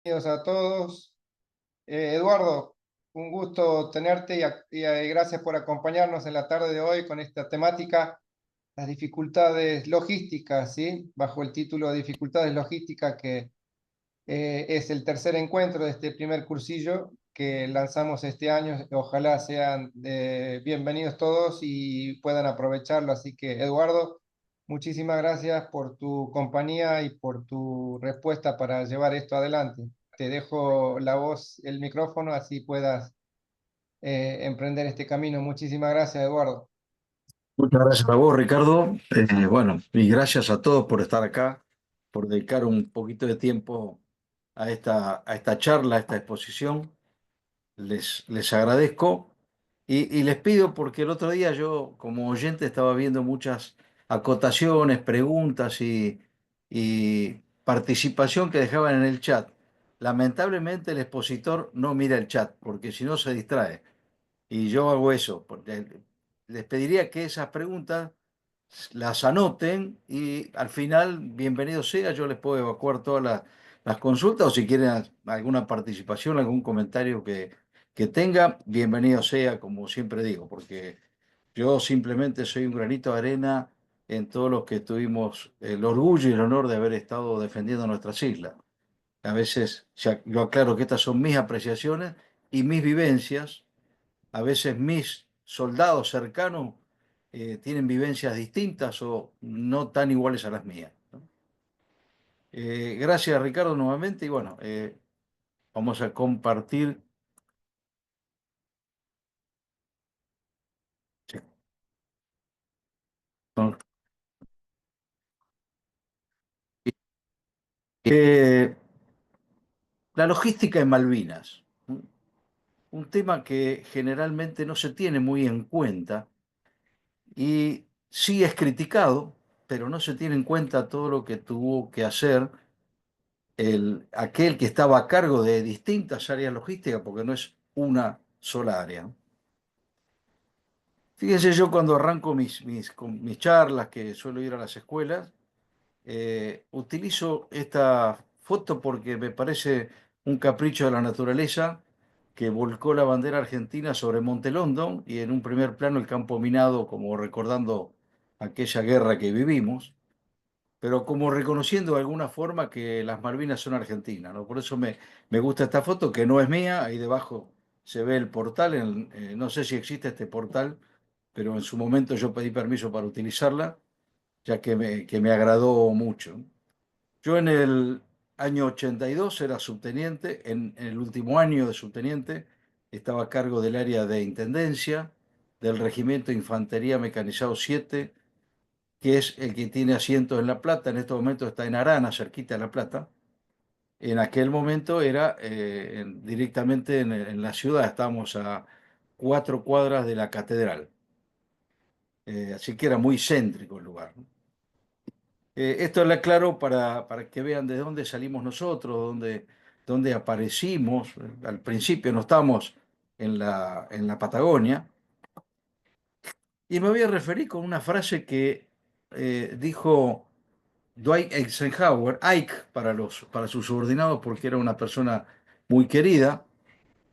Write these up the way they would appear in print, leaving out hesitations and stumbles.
Bienvenidos a todos. Eduardo, un gusto tenerte y gracias por acompañarnos en la tarde de hoy con esta temática, las dificultades logísticas, ¿sí? Bajo el título de dificultades logísticas, que es el tercer encuentro de este primer cursillo que lanzamos este año. Ojalá sean bienvenidos todos y puedan aprovecharlo. Así que, Eduardo, muchísimas gracias por tu compañía y por tu respuesta para llevar esto adelante. Te dejo la voz, el micrófono, así puedas emprender este camino. Muchísimas gracias, Eduardo. Muchas gracias a vos, Ricardo. Bueno, y gracias a todos por estar acá, por dedicar un poquito de tiempo a esta charla, a esta exposición. Les agradezco y les pido, porque el otro día yo como oyente estaba viendo muchas acotaciones, preguntas y participación que dejaban en el chat. Lamentablemente el expositor no mira el chat, porque si no se distrae. Y yo hago eso, porque les pediría que esas preguntas las anoten y al final, bienvenido sea, yo les puedo evacuar todas las consultas o si quieren alguna participación, algún comentario que tenga, bienvenido sea, como siempre digo, porque yo simplemente soy un granito de arena en todos los que tuvimos el orgullo y el honor de haber estado defendiendo nuestras islas. A veces yo aclaro que estas son mis apreciaciones y mis vivencias. A veces mis soldados cercanos tienen vivencias distintas o no tan iguales a las mías, ¿no? Gracias, Ricardo, nuevamente. Y bueno, vamos a compartir. Sí. Eh, la logística en Malvinas, un tema que generalmente no se tiene muy en cuenta y sí es criticado, pero no se tiene en cuenta todo lo que tuvo que hacer aquel que estaba a cargo de distintas áreas logísticas, porque no es una sola área. Fíjense, yo cuando arranco mis charlas, que suelo ir a las escuelas, utilizo esta foto porque me parece un capricho de la naturaleza que volcó la bandera argentina sobre Monte London y en un primer plano el campo minado, como recordando aquella guerra que vivimos, pero como reconociendo de alguna forma que las Malvinas son argentinas, ¿no? Por eso me gusta esta foto, que no es mía, ahí debajo se ve el portal, no sé si existe este portal, pero en su momento yo pedí permiso para utilizarla, ya que me agradó mucho. Yo en el año 82 era subteniente, en el último año de subteniente estaba a cargo del área de intendencia del Regimiento de Infantería Mecanizado 7, que es el que tiene asientos en La Plata. En este momento está en Arana, cerquita de La Plata. En aquel momento era directamente en la ciudad, estábamos a 4 cuadras de la catedral. Así que era muy céntrico el lugar, ¿no? Esto le aclaro para que vean de dónde salimos nosotros, dónde aparecimos. Al principio no estábamos en la Patagonia. Y me voy a referir con una frase que dijo Dwight Eisenhower, Ike para sus subordinados, porque era una persona muy querida.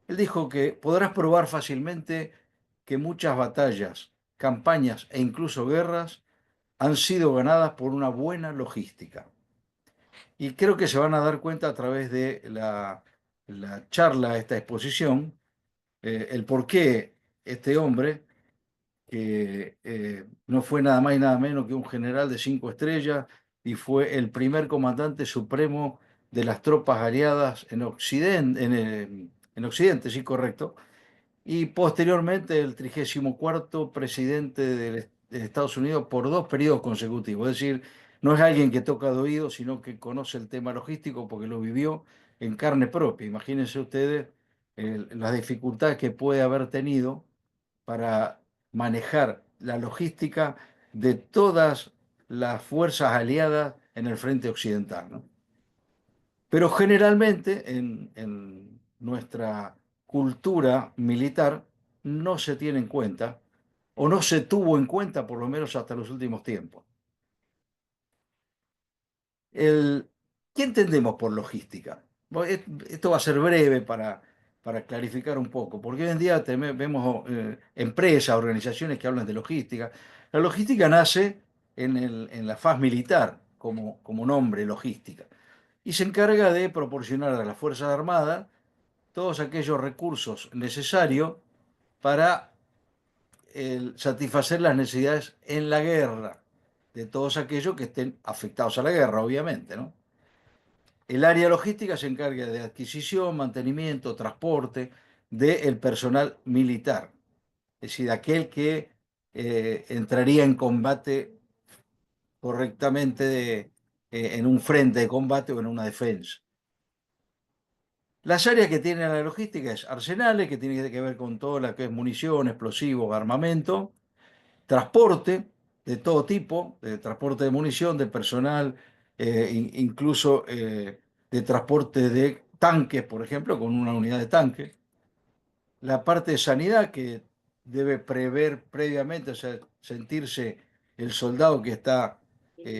Él dijo que podrás probar fácilmente que muchas batallas, campañas e incluso guerras han sido ganadas por una buena logística. Y creo que se van a dar cuenta a través de la charla, esta exposición, el por qué este hombre, que no fue nada más y nada menos que un general de 5 estrellas y fue el primer comandante supremo de las tropas aliadas en Occidente, en Occidente, sí, correcto, y posteriormente el 34º presidente de Estados Unidos por 2 periodos consecutivos. Es decir, no es alguien que toca de oído, sino que conoce el tema logístico porque lo vivió en carne propia. Imagínense ustedes las dificultades que puede haber tenido para manejar la logística de todas las fuerzas aliadas en el frente occidental, ¿no? Pero generalmente en nuestra cultura militar no se tiene en cuenta, o no se tuvo en cuenta por lo menos hasta los últimos tiempos. El, ¿Qué entendemos por logística? Esto va a ser breve para clarificar un poco, porque hoy en día vemos empresas, organizaciones que hablan de logística. La logística nace en la faz militar, como nombre, logística, y se encarga de proporcionar a las Fuerzas Armadas todos aquellos recursos necesarios para satisfacer las necesidades en la guerra de todos aquellos que estén afectados a la guerra, obviamente, ¿no? El área logística se encarga de adquisición, mantenimiento, transporte del personal militar, es decir, aquel que entraría en combate correctamente en un frente de combate o en una defensa. Las áreas que tiene la logística es arsenales, que tiene que ver con todo lo que es munición, explosivos, armamento, transporte de todo tipo, de transporte de munición, de personal, incluso de transporte de tanques, por ejemplo, con una unidad de tanque. La parte de sanidad que debe prever previamente, o sea, sentirse el soldado que está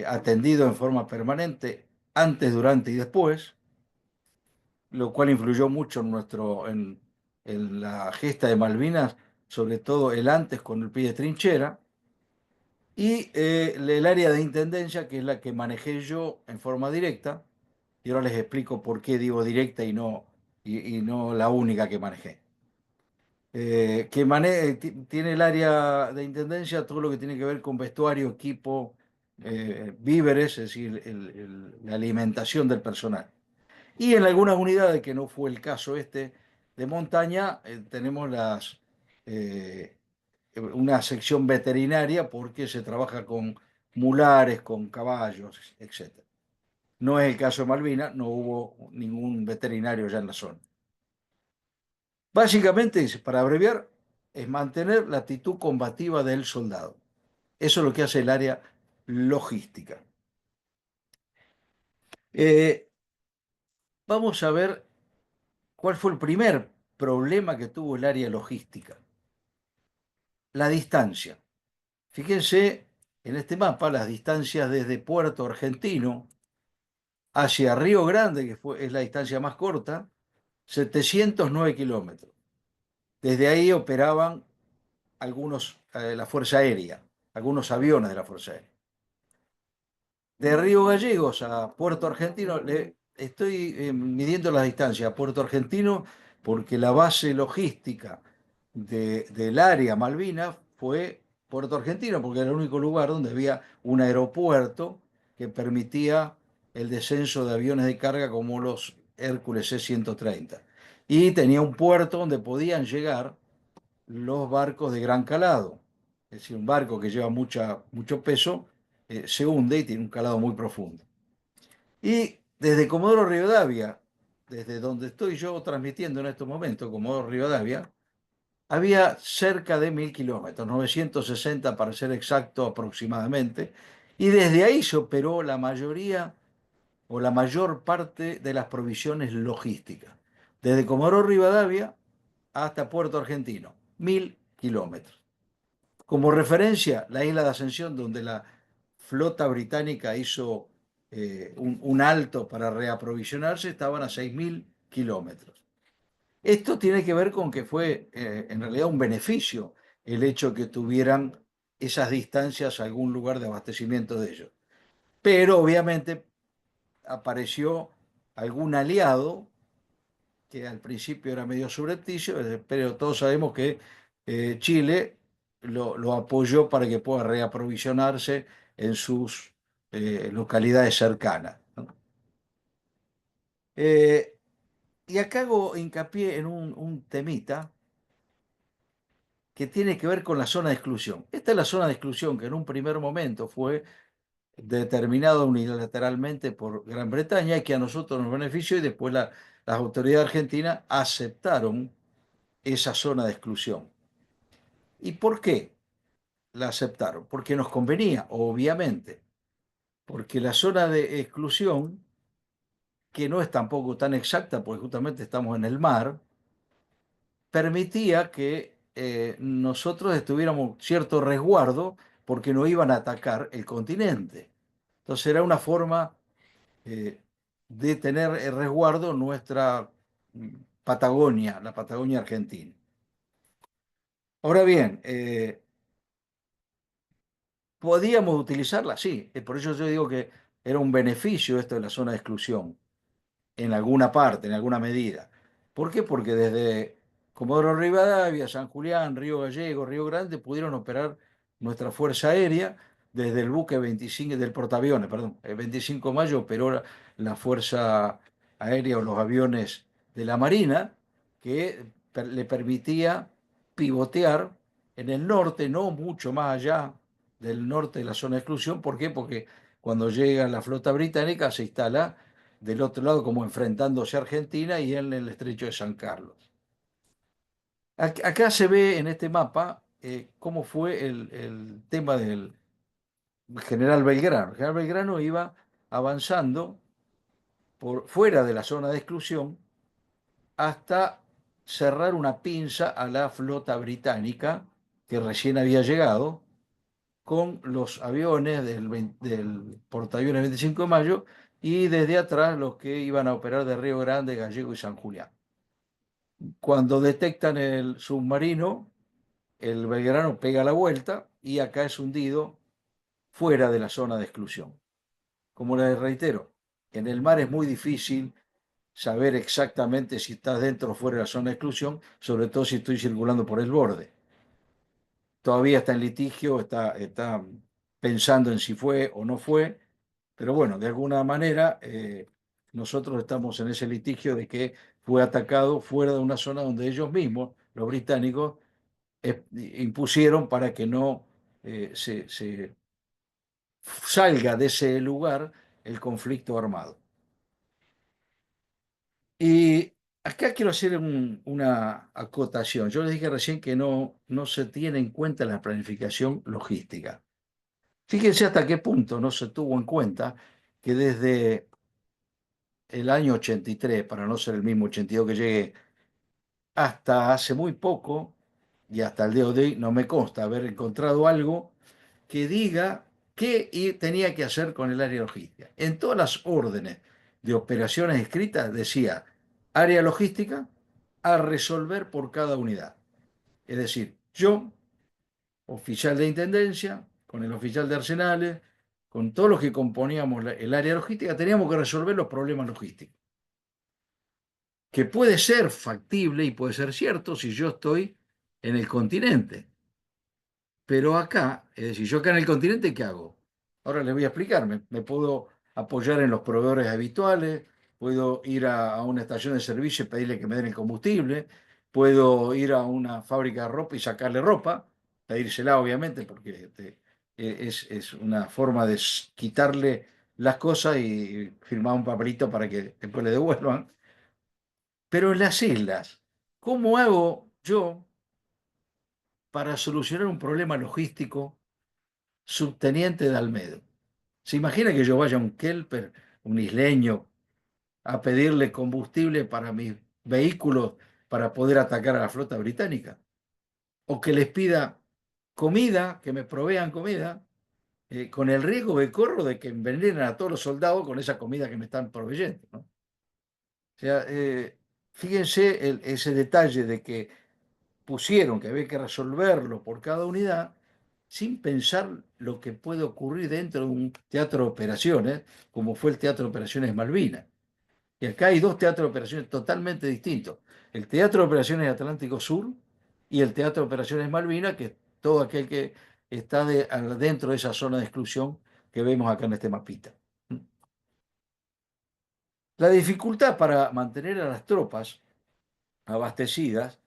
atendido en forma permanente antes, durante y después, lo cual influyó mucho en la gesta de Malvinas, sobre todo el antes con el pie de trinchera. Y el área de intendencia, que es la que manejé yo en forma directa, y ahora les explico por qué digo directa y no la única que manejé. Tiene el área de intendencia todo lo que tiene que ver con vestuario, equipo, víveres, es decir, la alimentación del personal. Y en algunas unidades, que no fue el caso este de montaña, tenemos eh, una sección veterinaria porque se trabaja con mulares, con caballos, etc. No es el caso de Malvinas, no hubo ningún veterinario ya en la zona. Básicamente, dice, para abreviar, es mantener la actitud combativa del soldado. Eso es lo que hace el área logística. Eh, Vamos a ver cuál fue el primer problema que tuvo el área logística. La distancia. Fíjense en este mapa las distancias desde Puerto Argentino hacia Río Grande, es la distancia más corta, 709 kilómetros. Desde ahí operaban la Fuerza Aérea, algunos aviones de la Fuerza Aérea. De Río Gallegos a Puerto Argentino, estoy midiendo la distancia a Puerto Argentino porque la base logística del área Malvinas fue Puerto Argentino, porque era el único lugar donde había un aeropuerto que permitía el descenso de aviones de carga como los Hércules C-130. Y tenía un puerto donde podían llegar los barcos de gran calado. Es decir, un barco que lleva mucho peso se hunde y tiene un calado muy profundo. Y desde Comodoro Rivadavia, desde donde estoy yo transmitiendo en estos momentos, Comodoro Rivadavia, había cerca de 1000 kilómetros, 960 para ser exacto aproximadamente, y desde ahí se operó la mayoría o la mayor parte de las provisiones logísticas. Desde Comodoro Rivadavia hasta Puerto Argentino, 1000 kilómetros. Como referencia, la isla de Ascensión, donde la flota británica hizo un alto para reaprovisionarse, estaban a 6000 kilómetros. Esto tiene que ver con que fue en realidad un beneficio el hecho que tuvieran esas distancias a algún lugar de abastecimiento de ellos. Pero obviamente apareció algún aliado que al principio era medio subrepticio, pero todos sabemos que Chile lo apoyó para que pueda reaprovisionarse en sus localidades cercanas, ¿no? Eh, y acá hago hincapié en un temita que tiene que ver con la zona de exclusión. Esta es la zona de exclusión que en un primer momento fue determinada unilateralmente por Gran Bretaña y que a nosotros nos benefició y después las autoridades argentinas aceptaron esa zona de exclusión. ¿Y por qué la aceptaron? Porque nos convenía, obviamente, porque la zona de exclusión, que no es tampoco tan exacta, porque justamente estamos en el mar, permitía que nosotros estuviéramos cierto resguardo porque no iban a atacar el continente. Entonces era una forma de tener resguardo nuestra Patagonia, la Patagonia Argentina. Ahora bien, ¿podíamos utilizarla? Sí, por eso yo digo que era un beneficio esto de la zona de exclusión, en alguna parte, en alguna medida. ¿Por qué? Porque desde Comodoro Rivadavia, San Julián, Río Gallegos, Río Grande pudieron operar nuestra Fuerza Aérea desde el buque 25, del portaaviones, perdón, el 25 de mayo operó la Fuerza Aérea o los aviones de la Marina que le permitía pivotear en el norte, no mucho más allá del norte de la zona de exclusión. ¿Por qué? Porque cuando llega la flota británica se instala del otro lado como enfrentándose a Argentina y en el estrecho de San Carlos. Acá se ve en este mapa cómo fue el tema del general Belgrano. El general Belgrano iba avanzando por fuera de la zona de exclusión hasta cerrar una pinza a la flota británica que recién había llegado con los aviones del portaaviones 25 de mayo y desde atrás los que iban a operar de Río Grande, Gallego y San Julián. Cuando detectan el submarino, el Belgrano pega la vuelta y acá es hundido fuera de la zona de exclusión. Como les reitero, en el mar es muy difícil saber exactamente si estás dentro o fuera de la zona de exclusión, sobre todo si estoy circulando por el borde. Todavía está en litigio, está pensando en si fue o no fue, pero bueno, de alguna manera nosotros estamos en ese litigio de que fue atacado fuera de una zona donde ellos mismos, los británicos, impusieron para que no se salga de ese lugar el conflicto armado. Y acá quiero hacer una acotación. Yo les dije recién que no se tiene en cuenta la planificación logística. Fíjense hasta qué punto no se tuvo en cuenta que desde el año 83, para no ser el mismo 82 que llegué, hasta hace muy poco, y hasta el día de hoy no me consta haber encontrado algo que diga qué tenía que hacer con el área logística. En todas las órdenes de operaciones escritas decía área logística a resolver por cada unidad. Es decir, yo, oficial de intendencia, con el oficial de arsenales, con todos los que componíamos el área logística, teníamos que resolver los problemas logísticos. Que puede ser factible y puede ser cierto si yo estoy en el continente. Pero acá, es decir, yo acá en el continente, ¿qué hago? Ahora les voy a explicar. Me puedo apoyar en los proveedores habituales, puedo ir a una estación de servicio y pedirle que me den el combustible, puedo ir a una fábrica de ropa y sacarle ropa, pedírsela obviamente, porque es una forma de quitarle las cosas y firmar un papelito para que después le devuelvan. Pero en las islas, ¿cómo hago yo para solucionar un problema logístico subteniente de Almedo? ¿Se imagina que yo vaya a un kelper, un isleño, a pedirle combustible para mis vehículos para poder atacar a la flota británica? ¿O que les pida comida, que me provean comida, con el riesgo que corro de que envenenen a todos los soldados con esa comida que me están proveyendo, ¿no? O sea, fíjense ese detalle de que pusieron que había que resolverlo por cada unidad sin pensar lo que puede ocurrir dentro de un teatro de operaciones, como fue el Teatro de Operaciones Malvinas. Y acá hay dos teatros de operaciones totalmente distintos. El Teatro de Operaciones Atlántico Sur y el Teatro de Operaciones Malvinas, que es todo aquel que está dentro de esa zona de exclusión que vemos acá en este mapita. La dificultad para mantener a las tropas abastecidas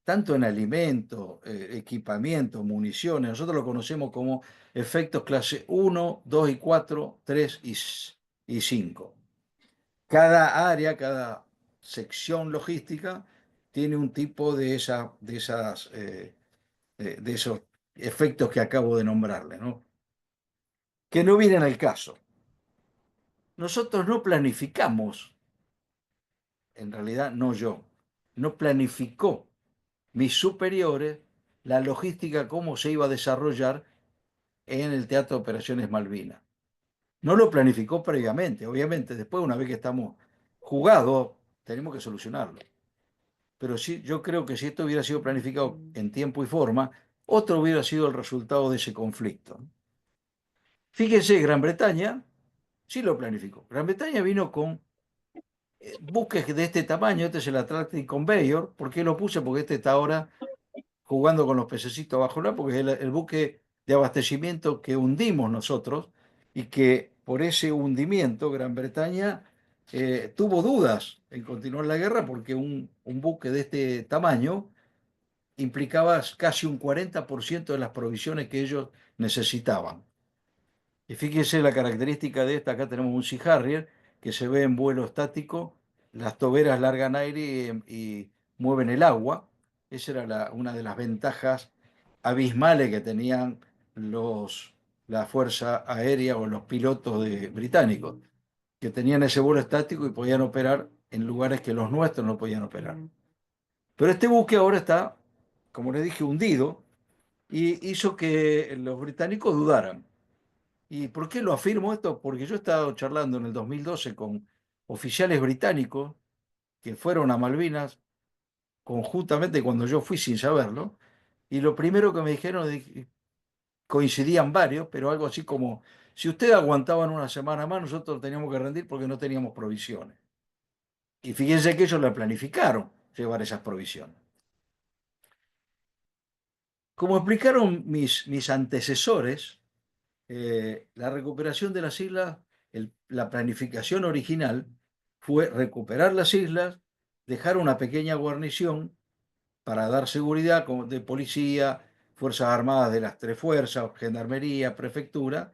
tanto en alimentos, equipamiento, municiones, nosotros lo conocemos como efectos clase 1, 2 y 4, 3 y 5. Cada área, cada sección logística tiene un tipo de esos efectos que acabo de nombrarle, ¿no? Que no vienen al caso. Nosotros no planificamos, en realidad no yo, no planificó mis superiores la logística, cómo se iba a desarrollar en el Teatro de Operaciones Malvinas. No lo planificó previamente. Obviamente, después, una vez que estamos jugados, tenemos que solucionarlo. Pero sí, yo creo que si esto hubiera sido planificado en tiempo y forma, otro hubiera sido el resultado de ese conflicto. Fíjense, Gran Bretaña sí lo planificó. Gran Bretaña vino con buques de este tamaño, este es el Atlantic Conveyor. ¿Por qué lo puse? Porque este está ahora jugando con los pececitos bajo el agua, porque es el buque de abastecimiento que hundimos nosotros y que por ese hundimiento Gran Bretaña tuvo dudas en continuar la guerra porque un buque de este tamaño implicaba casi un 40% de las provisiones que ellos necesitaban. Y fíjese la característica de esta, acá tenemos un Sea Harrier que se ve en vuelo estático, las toberas largan aire y mueven el agua. Esa era una de las ventajas abismales que tenían la Fuerza Aérea o los pilotos británicos, que tenían ese vuelo estático y podían operar en lugares que los nuestros no podían operar. Pero este buque ahora está, como les dije, hundido y hizo que los británicos dudaran. ¿Y por qué lo afirmo esto? Porque yo he estado charlando en el 2012 con oficiales británicos que fueron a Malvinas conjuntamente cuando yo fui sin saberlo, y lo primero que me dijeron, coincidían varios, pero algo así como, si ustedes aguantaban una semana más, nosotros teníamos que rendir porque no teníamos provisiones. Y fíjense que ellos la planificaron, llevar esas provisiones. Como explicaron mis antecesores, la recuperación de las islas, la planificación original fue recuperar las islas, dejar una pequeña guarnición para dar seguridad de policía, Fuerzas Armadas de las tres fuerzas, Gendarmería, Prefectura,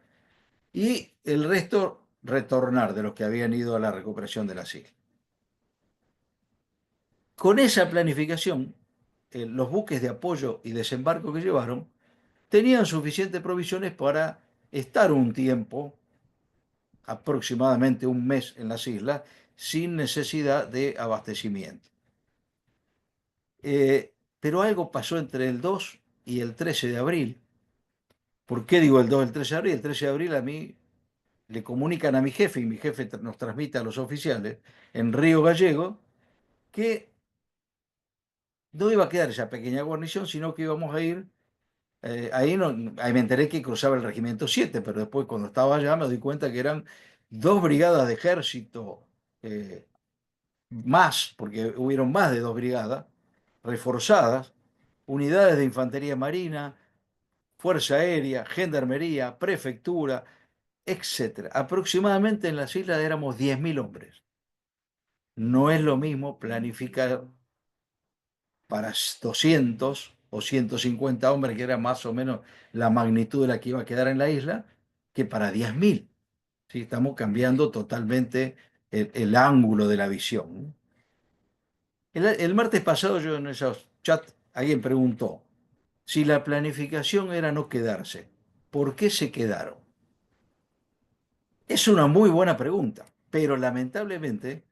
y el resto retornar de los que habían ido a la recuperación de las islas. Con esa planificación, los buques de apoyo y desembarco que llevaron tenían suficientes provisiones para estar un tiempo, aproximadamente un mes en las islas, sin necesidad de abastecimiento. Pero algo pasó entre el 2 y el 13 de abril. ¿Por qué digo el 2 y el 13 de abril? El 13 de abril a mí le comunican a mi jefe y mi jefe nos transmite a los oficiales en Río Gallego que no iba a quedar esa pequeña guarnición, sino que íbamos a ir. Ahí, no, ahí me enteré que cruzaba el regimiento 7, pero después cuando estaba allá me doy cuenta que eran dos brigadas de ejército más, porque hubieron más de dos brigadas reforzadas, unidades de infantería marina, fuerza aérea, gendarmería, prefectura, etcétera. Aproximadamente en las islas éramos 10.000 hombres. No es lo mismo planificar para 200 o 150 hombres, que era más o menos la magnitud de la que iba a quedar en la isla, que para 10.000. ¿Sí? Estamos cambiando totalmente el ángulo de la visión. El martes pasado yo en esos chats alguien preguntó si la planificación era no quedarse, ¿por qué se quedaron? Es una muy buena pregunta, pero lamentablemente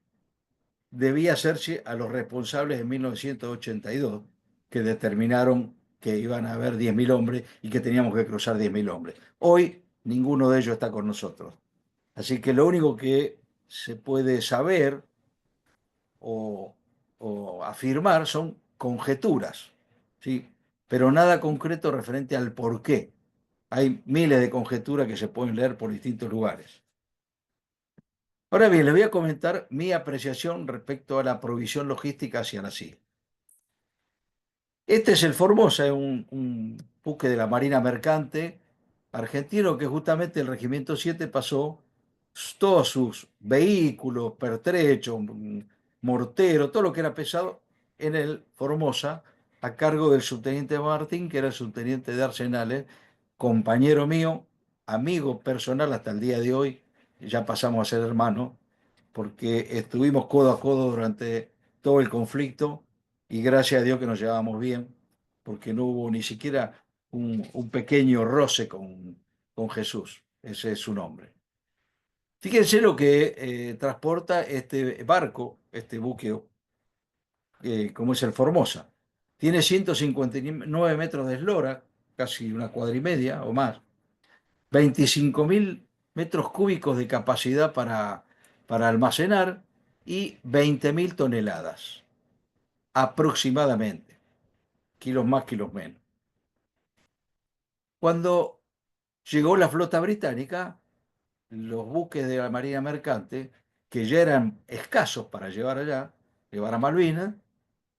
debía hacerse a los responsables de 1982 que determinaron que iban a haber 10.000 hombres y que teníamos que cruzar 10.000 hombres. Hoy ninguno de ellos está con nosotros. Así que lo único que se puede saber o, o afirmar son conjeturas, ¿sí? Pero nada concreto referente al por qué. Hay miles de conjeturas que se pueden leer por distintos lugares. Ahora bien, les voy a comentar mi apreciación respecto a la provisión logística hacia la islas. Este es el Formosa, es un buque de la Marina Mercante argentino que justamente el Regimiento 7 pasó todos sus vehículos, pertrechos, mortero, todo lo que era pesado en el Formosa, a cargo del subteniente Martín, que era el subteniente de Arsenales, compañero mío, amigo personal hasta el día de hoy, ya pasamos a ser hermanos, porque estuvimos codo a codo durante todo el conflicto y gracias a Dios que nos llevábamos bien, porque no hubo ni siquiera un pequeño roce con Jesús, ese es su nombre. Fíjense lo que transporta este barco, este buque, como es el Formosa. Tiene 159 metros de eslora, casi una cuadra y media o más, 25.000 metros cúbicos de capacidad para almacenar y 20.000 toneladas, aproximadamente, kilos más, kilos menos. Cuando llegó la flota británica, los buques de la Marina Mercante, que ya eran escasos para llevar allá, llevar a Malvinas,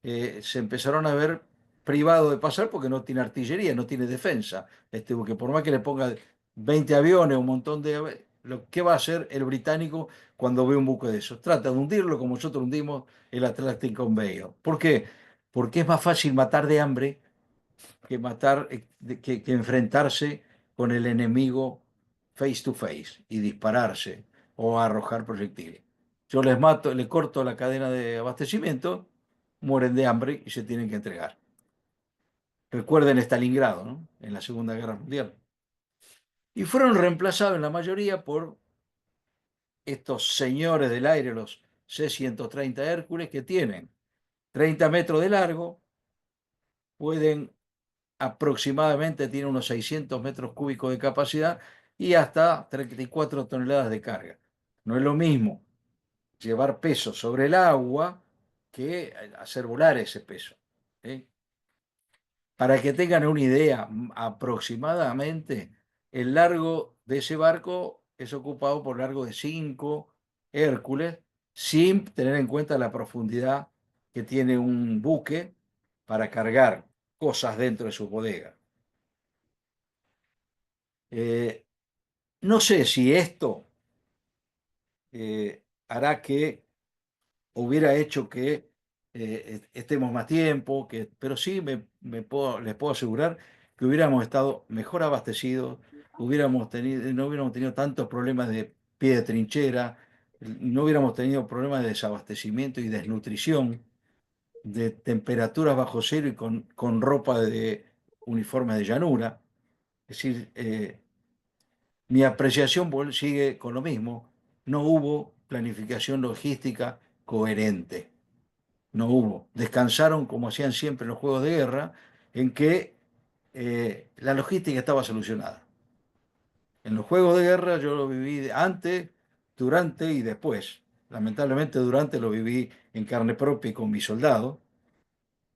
se empezaron a ver privados de pasar porque no tiene artillería, no tiene defensa. Este buque, por más que le ponga 20 aviones, un montón de... ¿Qué va a hacer el británico cuando ve un buque de esos? Trata de hundirlo como nosotros hundimos el Atlantic Conveyor. ¿Por qué? Porque es más fácil matar de hambre que matar, que enfrentarse con el enemigo face to face y dispararse o arrojar proyectiles. Yo les mato, les corto la cadena de abastecimiento, mueren de hambre y se tienen que entregar. Recuerden Stalingrado, ¿no? En la Segunda Guerra Mundial. Y fueron reemplazados en la mayoría por estos señores del aire, los C-130 Hércules, que tienen 30 metros de largo, pueden aproximadamente, tiene unos 600 metros cúbicos de capacidad y hasta 34 toneladas de carga. No es lo mismo llevar peso sobre el agua que hacer volar ese peso. ¿Eh? Para que tengan una idea, aproximadamente el largo de ese barco es ocupado por largo de 5 Hércules, sin tener en cuenta la profundidad que tiene un buque para cargar cosas dentro de su bodega. Eh, no sé si esto hará que hubiera hecho que estemos más tiempo, pero sí les puedo asegurar que hubiéramos estado mejor abastecidos, no hubiéramos tenido tantos problemas de pie de trinchera, no hubiéramos tenido problemas de desabastecimiento y desnutrición, de temperaturas bajo cero y con ropa de uniforme de llanura. Es decir, mi apreciación sigue con lo mismo. No hubo planificación logística coherente. No hubo. Descansaron como hacían siempre en los juegos de guerra, en que la logística estaba solucionada. En los juegos de guerra yo lo viví antes, durante y después. Lamentablemente durante lo viví en carne propia y con mis soldados.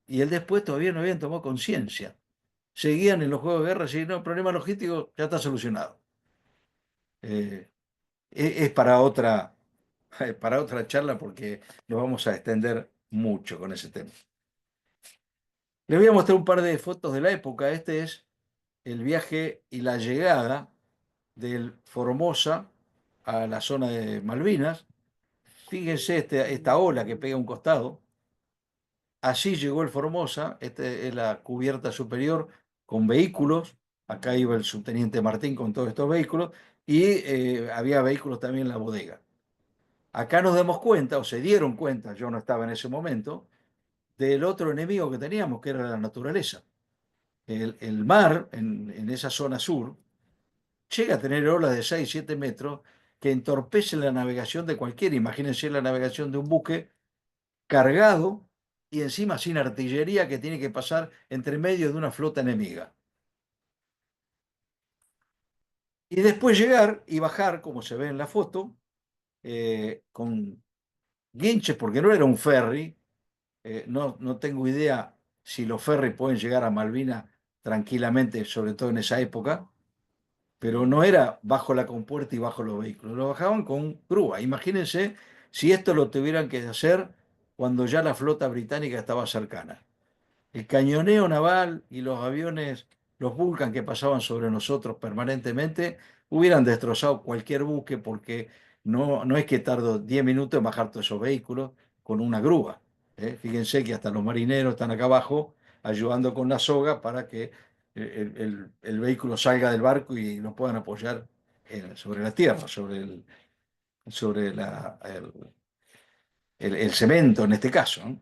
Y el después todavía no habían tomado conciencia. Seguían en los juegos de guerra y no, el problema logístico ya está solucionado. Eh, es para otra charla porque nos vamos a extender mucho con ese tema. Les voy a mostrar un par de fotos de la época. Este es el viaje y la llegada del Formosa a la zona de Malvinas. Fíjense esta ola que pega a un costado. Así llegó el Formosa. Esta es la cubierta superior con vehículos. Acá iba el subteniente Martín con todos estos vehículos. Y había vehículos también en la bodega. Acá nos damos cuenta, o se dieron cuenta, yo no estaba en ese momento, del otro enemigo que teníamos, que era la naturaleza. El mar, en esa zona sur, llega a tener olas de 6 7 metros que entorpecen la navegación de cualquiera. Imagínense la navegación de un buque cargado y encima sin artillería que tiene que pasar entre medio de una flota enemiga. Y después llegar y bajar, como se ve en la foto, con guinches, porque no era un ferry. No tengo idea si los ferries pueden llegar a Malvinas tranquilamente, sobre todo en esa época, pero no era bajo la compuerta y bajo los vehículos, lo bajaban con grúa. Imagínense si esto lo tuvieran que hacer cuando ya la flota británica estaba cercana. El cañoneo naval y los aviones, los Vulcan que pasaban sobre nosotros permanentemente, hubieran destrozado cualquier buque porque no es que tardó 10 minutos en bajar todos esos vehículos con una grúa. Fíjense que hasta los marineros están acá abajo ayudando con la soga para que el vehículo salga del barco y lo puedan apoyar sobre la tierra, sobre el cemento en este caso, ¿no?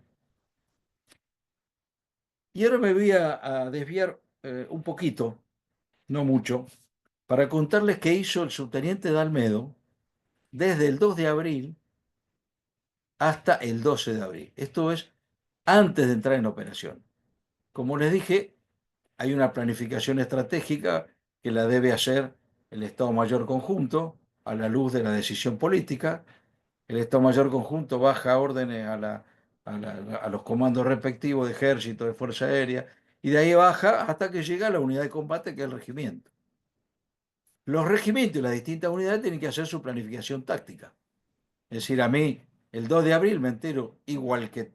Y ahora me voy a desviar un poquito, no mucho, para contarles qué hizo el subteniente de Almedo desde el 2 de abril hasta el 12 de abril. Esto es antes de entrar en operación. Como les dije, hay una planificación estratégica que la debe hacer el Estado Mayor Conjunto, a la luz de la decisión política. El Estado Mayor Conjunto baja órdenes a los comandos respectivos de ejército, de fuerza aérea, y de ahí baja hasta que llega a la unidad de combate, que es el regimiento. Los regimientos y las distintas unidades tienen que hacer su planificación táctica. Es decir, a mí, el 2 de abril me entero, igual que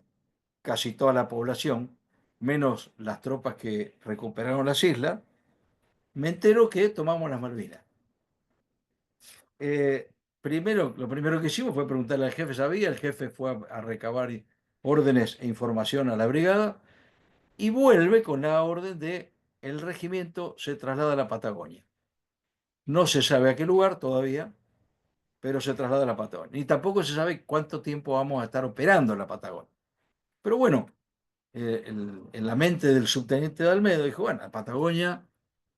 casi toda la población, menos las tropas que recuperaron las islas, me entero que tomamos las Malvinas. Eh, lo primero que hicimos fue preguntarle al jefe, ¿sabía? El jefe fue a recabar órdenes e información a la brigada y vuelve con la orden de el regimiento se traslada a la Patagonia. No se sabe a qué lugar todavía, pero se traslada a la Patagonia. Ni tampoco se sabe cuánto tiempo vamos a estar operando en la Patagonia. Pero bueno, en la mente del subteniente de Almeida dijo, bueno, la Patagonia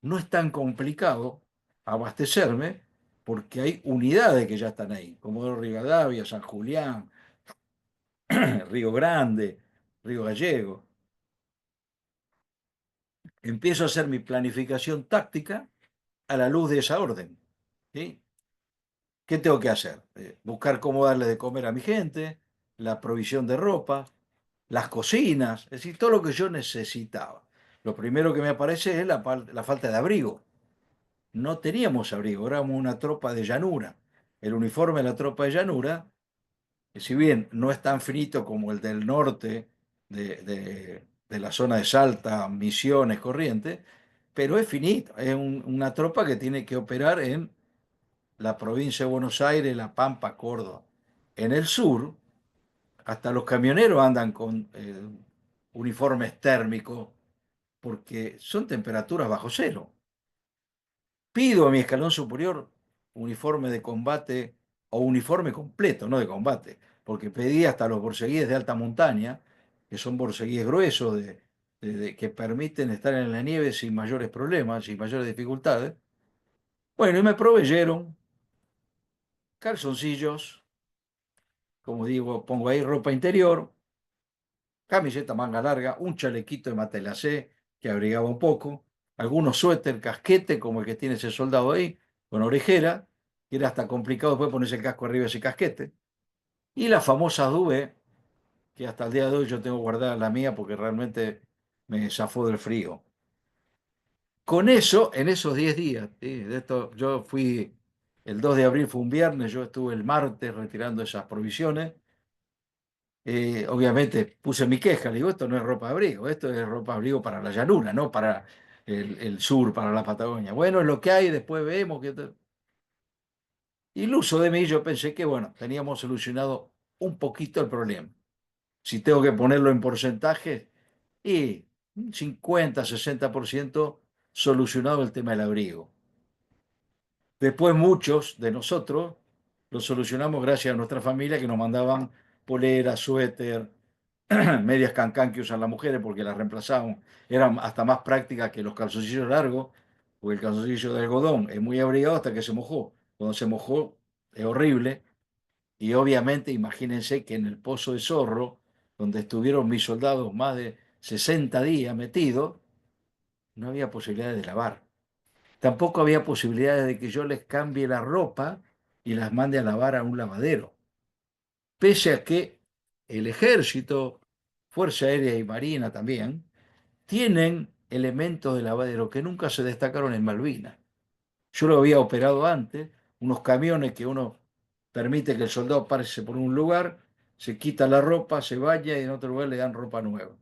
no es tan complicado abastecerme porque hay unidades que ya están ahí, como Rivadavia, San Julián, Río Grande, Río Gallego. Empiezo a hacer mi planificación táctica a la luz de esa orden. ¿Sí? ¿Qué tengo que hacer? Buscar cómo darle de comer a mi gente, la provisión de ropa, las cocinas, es decir, todo lo que yo necesitaba. Lo primero que me aparece es la falta de abrigo. No teníamos abrigo, éramos una tropa de llanura. El uniforme de la tropa de llanura, que si bien no es tan finito como el del norte de la zona de Salta, Misiones, Corrientes, pero es finito, es una tropa que tiene que operar en la provincia de Buenos Aires, La Pampa, Córdoba. En el sur, hasta los camioneros andan con uniformes térmicos porque son temperaturas bajo cero. Pido a mi escalón superior uniforme de combate o uniforme completo, no de combate, porque pedí hasta los borceguíes de alta montaña, que son borceguíes gruesos que permiten estar en la nieve sin mayores problemas, sin mayores dificultades. Bueno, y me proveyeron calzoncillos, como digo, pongo ahí ropa interior, camiseta manga larga, un chalequito de matelacé que abrigaba un poco, algunos suéter, casquete, como el que tiene ese soldado ahí, con orejera, que era hasta complicado después ponerse el casco arriba de ese casquete, y las famosas duvet, que hasta el día de hoy yo tengo guardada la mía porque realmente me zafó del frío. Con eso, en esos 10 días, ¿sí? De esto, yo fui, el 2 de abril fue un viernes, yo estuve el martes retirando esas provisiones. Obviamente puse mi queja, le digo, esto no es ropa de abrigo, esto es ropa de abrigo para la llanura, no para el sur, para la Patagonia. Bueno, es lo que hay, después vemos. Iluso de mí, yo pensé que, bueno, teníamos solucionado un poquito el problema. Si tengo que ponerlo en porcentaje, y un 50-60% solucionado el tema del abrigo. Después muchos de nosotros lo solucionamos gracias a nuestra familia que nos mandaban poleras, suéter, medias cancán que usan las mujeres porque las reemplazaban. Eran hasta más prácticas que los calzoncillos largos, porque el calzoncillo de algodón es muy abrigado hasta que se mojó. Cuando se mojó es horrible. Y obviamente imagínense que en el Pozo de Zorro, donde estuvieron mis soldados más de 60 días metidos, no había posibilidad de lavar. Tampoco había posibilidades de que yo les cambie la ropa y las mande a lavar a un lavadero. Pese a que el ejército, Fuerza Aérea y Marina también, tienen elementos de lavadero que nunca se destacaron en Malvinas. Yo lo había operado antes, unos camiones que uno permite que el soldado pase por un lugar, se quita la ropa, se baña y en otro lugar le dan ropa nueva.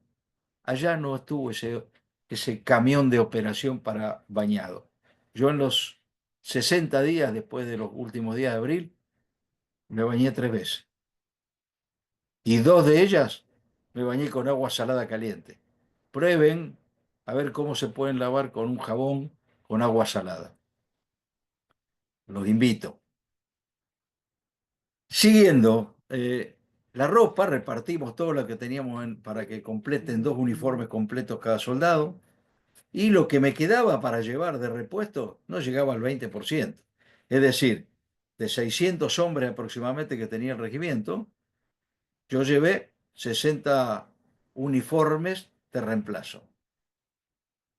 Allá no estuvo ese camión de operación para bañado. Yo en los 60 días, después de los últimos días de abril, me bañé 3 veces. Y 2 de ellas me bañé con agua salada caliente. Prueben a ver cómo se pueden lavar con un jabón con agua salada. Los invito. Siguiendo, la ropa, repartimos todo lo que teníamos para que completen 2 uniformes completos cada soldado. Y lo que me quedaba para llevar de repuesto no llegaba al 20%. Es decir, de 600 hombres aproximadamente que tenía el regimiento, yo llevé 60 uniformes de reemplazo.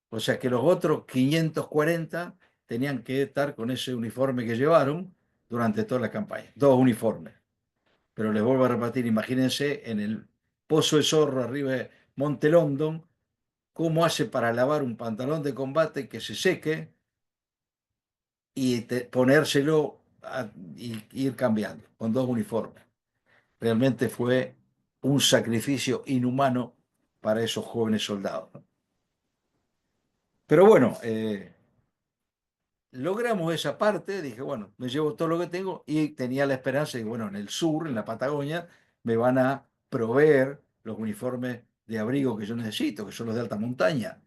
O sea que los otros 540 tenían que estar con ese uniforme que llevaron, durante toda la campaña, 2 uniformes. Pero les vuelvo a repetir, imagínense en el Pozo de Zorro, arriba de Monte London, cómo hace para lavar un pantalón de combate que se seque y ponérselo y ir cambiando con 2 uniformes. Realmente fue un sacrificio inhumano para esos jóvenes soldados. Pero bueno, logramos esa parte, dije, bueno, me llevo todo lo que tengo y tenía la esperanza de que, bueno, en el sur, en la Patagonia, me van a proveer los uniformes de abrigo que yo necesito, que son los de alta montaña,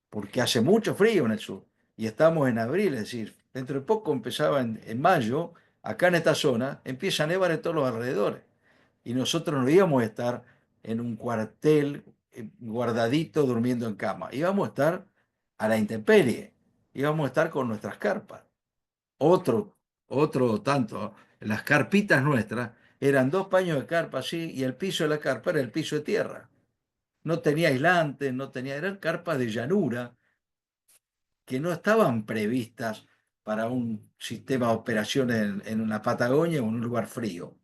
porque hace mucho frío en el sur. Y estamos en abril, es decir, dentro de poco empezaba en mayo, acá en esta zona, empieza a nevar en todos los alrededores. Y nosotros no íbamos a estar en un cuartel guardadito durmiendo en cama, íbamos a estar a la intemperie, íbamos a estar con nuestras carpas. Otro, otro tanto, las carpitas nuestras eran 2 paños de carpa así y el piso de la carpa era el piso de tierra. No tenía aislantes, no tenía, eran carpas de llanura que no estaban previstas para un sistema de operaciones en una Patagonia o en un lugar frío.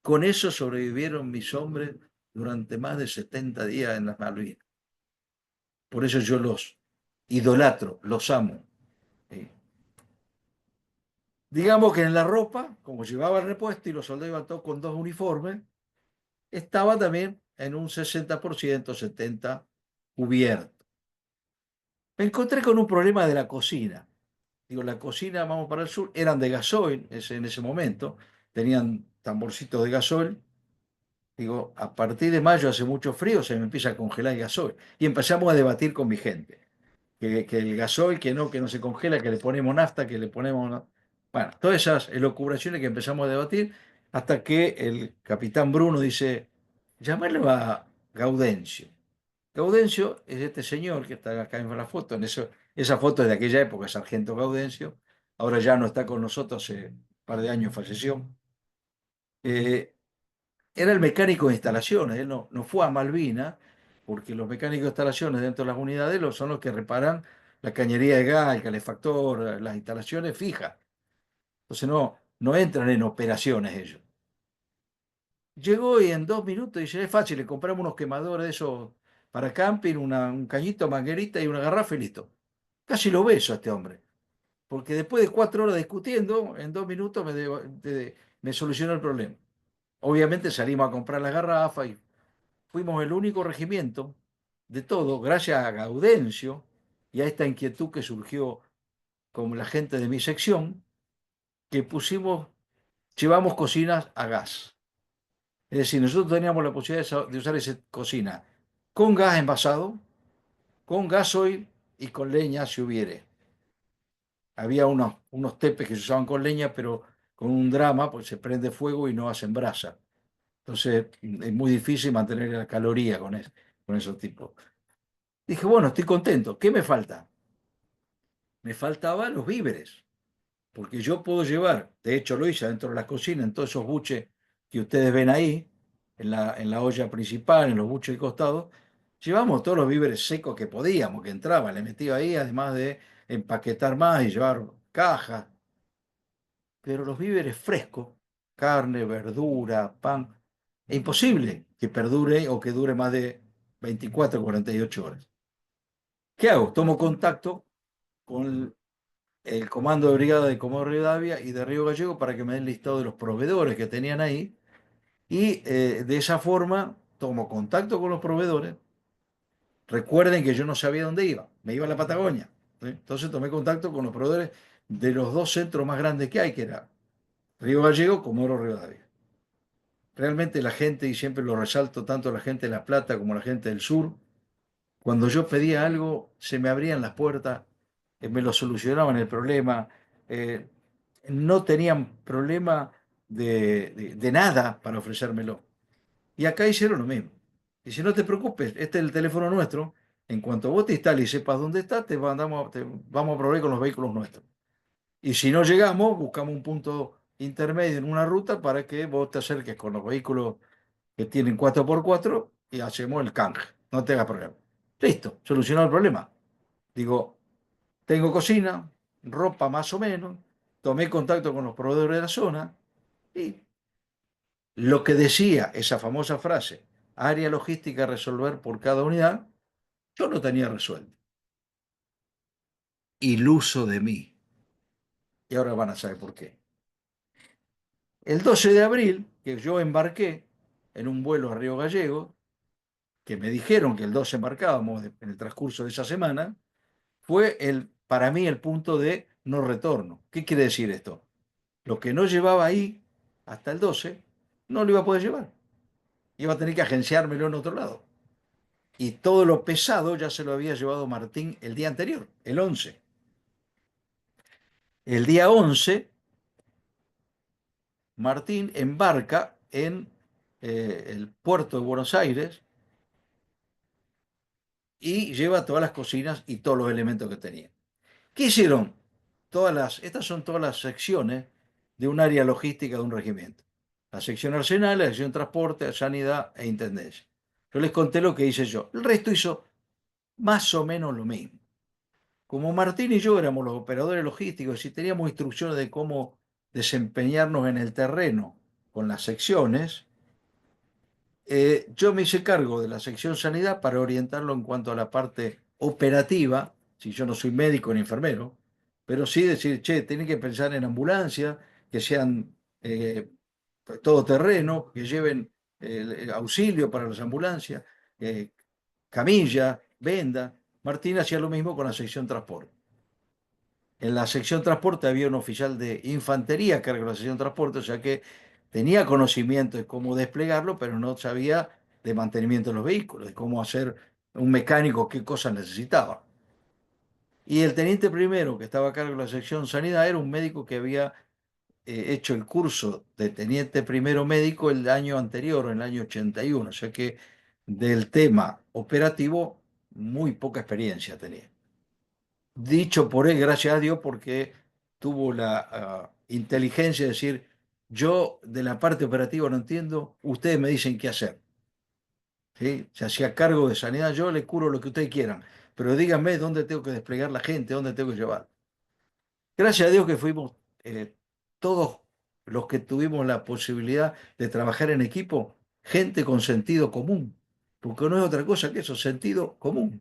Con eso sobrevivieron mis hombres durante más de 70 días en las Malvinas. Por eso yo los idolatro, los amo. ¿Sí? Digamos que en la ropa, como llevaba el repuesto y los soldados iban todos con 2 uniformes, estaba también en un 60%, 70% cubierto. Me encontré con un problema de la cocina. Digo, la cocina, vamos para el sur, eran de gasoil en ese momento, tenían tamborcitos de gasoil. Digo, a partir de mayo hace mucho frío, se me empieza a congelar el gasoil. Y empezamos a debatir con mi gente. Que el gasoil, que no se congela, que le ponemos nafta, que le ponemos... Bueno, todas esas elucubraciones que empezamos a debatir hasta que el capitán Bruno dice, llamarle a Gaudencio. Gaudencio es este señor que está acá en la foto, esa foto es de aquella época, sargento Gaudencio, ahora ya no está con nosotros, hace un par de años falleció. Eh, Era el mecánico de instalaciones, él no fue a Malvina, porque los mecánicos de instalaciones dentro de las unidades son los que reparan la cañería de gas, el calefactor, las instalaciones fijas. Entonces no entran en operaciones ellos. Llegó y en 2 minutos dice, es fácil, le compramos unos quemadores de esos para camping, un cañito, manguerita y una garrafa y listo. Casi lo beso a este hombre, porque después de 4 horas discutiendo, en 2 minutos me solucionó el problema. Obviamente salimos a comprar las garrafas y fuimos el único regimiento de todo, gracias a Gaudencio y a esta inquietud que surgió con la gente de mi sección, que llevamos cocinas a gas. Es decir, nosotros teníamos la posibilidad de usar esa cocina con gas envasado, con gasoil y con leña si hubiere. Había unos tepes que se usaban con leña, pero con un drama, pues se prende fuego y no hacen brasa. Entonces es muy difícil mantener la caloría con esos tipos. Dije, bueno, estoy contento. ¿Qué me falta? Me faltaban los víveres, porque yo puedo llevar, de hecho lo hice dentro de la cocina, en todos esos buches que ustedes ven ahí, en la olla principal, en los buches de costado, llevamos todos los víveres secos que podíamos, que entraban, le metí ahí, además de empaquetar más y llevar cajas, pero los víveres frescos, carne, verdura, pan, es imposible que perdure o que dure más de 24 o 48 horas. ¿Qué hago? Tomo contacto con el comando de brigada de Comodoro Rivadavia y de Río Gallego para que me den listado de los proveedores que tenían ahí y de esa forma tomo contacto con los proveedores. Recuerden que yo no sabía dónde iba, me iba a la Patagonia. ¿Sí? Entonces tomé contacto con los proveedores de los 2 centros más grandes que hay, que era Río Gallego, Comodoro Rivadavia. Realmente la gente, y siempre lo resalto, tanto la gente de La Plata como la gente del sur, cuando yo pedía algo, se me abrían las puertas, me lo solucionaban el problema, eh, no tenían problema de nada para ofrecérmelo. Y acá hicieron lo mismo. Dice, no te preocupes, este es el teléfono nuestro. En cuanto vos te instales y sepas dónde estás, te vamos a proveer con los vehículos nuestros. Y si no llegamos, buscamos un punto intermedio en una ruta para que vos te acerques con los vehículos que tienen 4x4 y hacemos el canje. No te hagas problema. Listo, solucionado el problema. Digo, tengo cocina, ropa más o menos, tomé contacto con los proveedores de la zona y lo que decía esa famosa frase, área logística a resolver por cada unidad, yo lo tenía resuelto. Iluso de mí. Y ahora van a saber por qué. El 12 de abril, que yo embarqué en un vuelo a Río Gallegos, que me dijeron que el 12 embarcábamos en el transcurso de esa semana, fue para mí el punto de no retorno. ¿Qué quiere decir esto? Lo que no llevaba ahí hasta el 12, no lo iba a poder llevar. Iba a tener que agenciármelo en otro lado. Y todo lo pesado ya se lo había llevado Martín el día anterior, el 11. El día 11, Martín embarca en el puerto de Buenos Aires y lleva todas las cocinas y todos los elementos que tenía. ¿Qué hicieron? Estas son todas las secciones de un área logística de un regimiento. La sección arsenal, la sección transporte, sanidad e intendencia. Yo les conté lo que hice yo. El resto hizo más o menos lo mismo. Como Martín y yo éramos los operadores logísticos y teníamos instrucciones de cómo desempeñarnos en el terreno con las secciones, yo me hice cargo de la sección sanidad para orientarlo en cuanto a la parte operativa, si yo no soy médico ni enfermero, pero sí decir, che, tienen que pensar en ambulancia, que sean todo terreno, que lleven el auxilio para las ambulancias, eh, camilla, venda. Martín hacía lo mismo con la sección transporte. En la sección transporte había un oficial de infantería a cargo de la sección transporte, o sea que tenía conocimiento de cómo desplegarlo, pero no sabía de mantenimiento de los vehículos, de cómo hacer un mecánico, qué cosas necesitaba. Y el teniente primero, que estaba a cargo de la sección sanidad, era un médico que había hecho el curso de teniente primero médico el año anterior, en el año 81, o sea que del tema operativo muy poca experiencia tenía. Dicho por él, gracias a Dios, porque tuvo la inteligencia de decir, yo de la parte operativa no entiendo, ustedes me dicen qué hacer. ¿Sí? Se hacía cargo de sanidad, yo le curo lo que ustedes quieran, pero díganme dónde tengo que desplegar la gente, dónde tengo que llevar. Gracias a Dios que fuimos todos los que tuvimos la posibilidad de trabajar en equipo, gente con sentido común, porque no es otra cosa que eso, sentido común.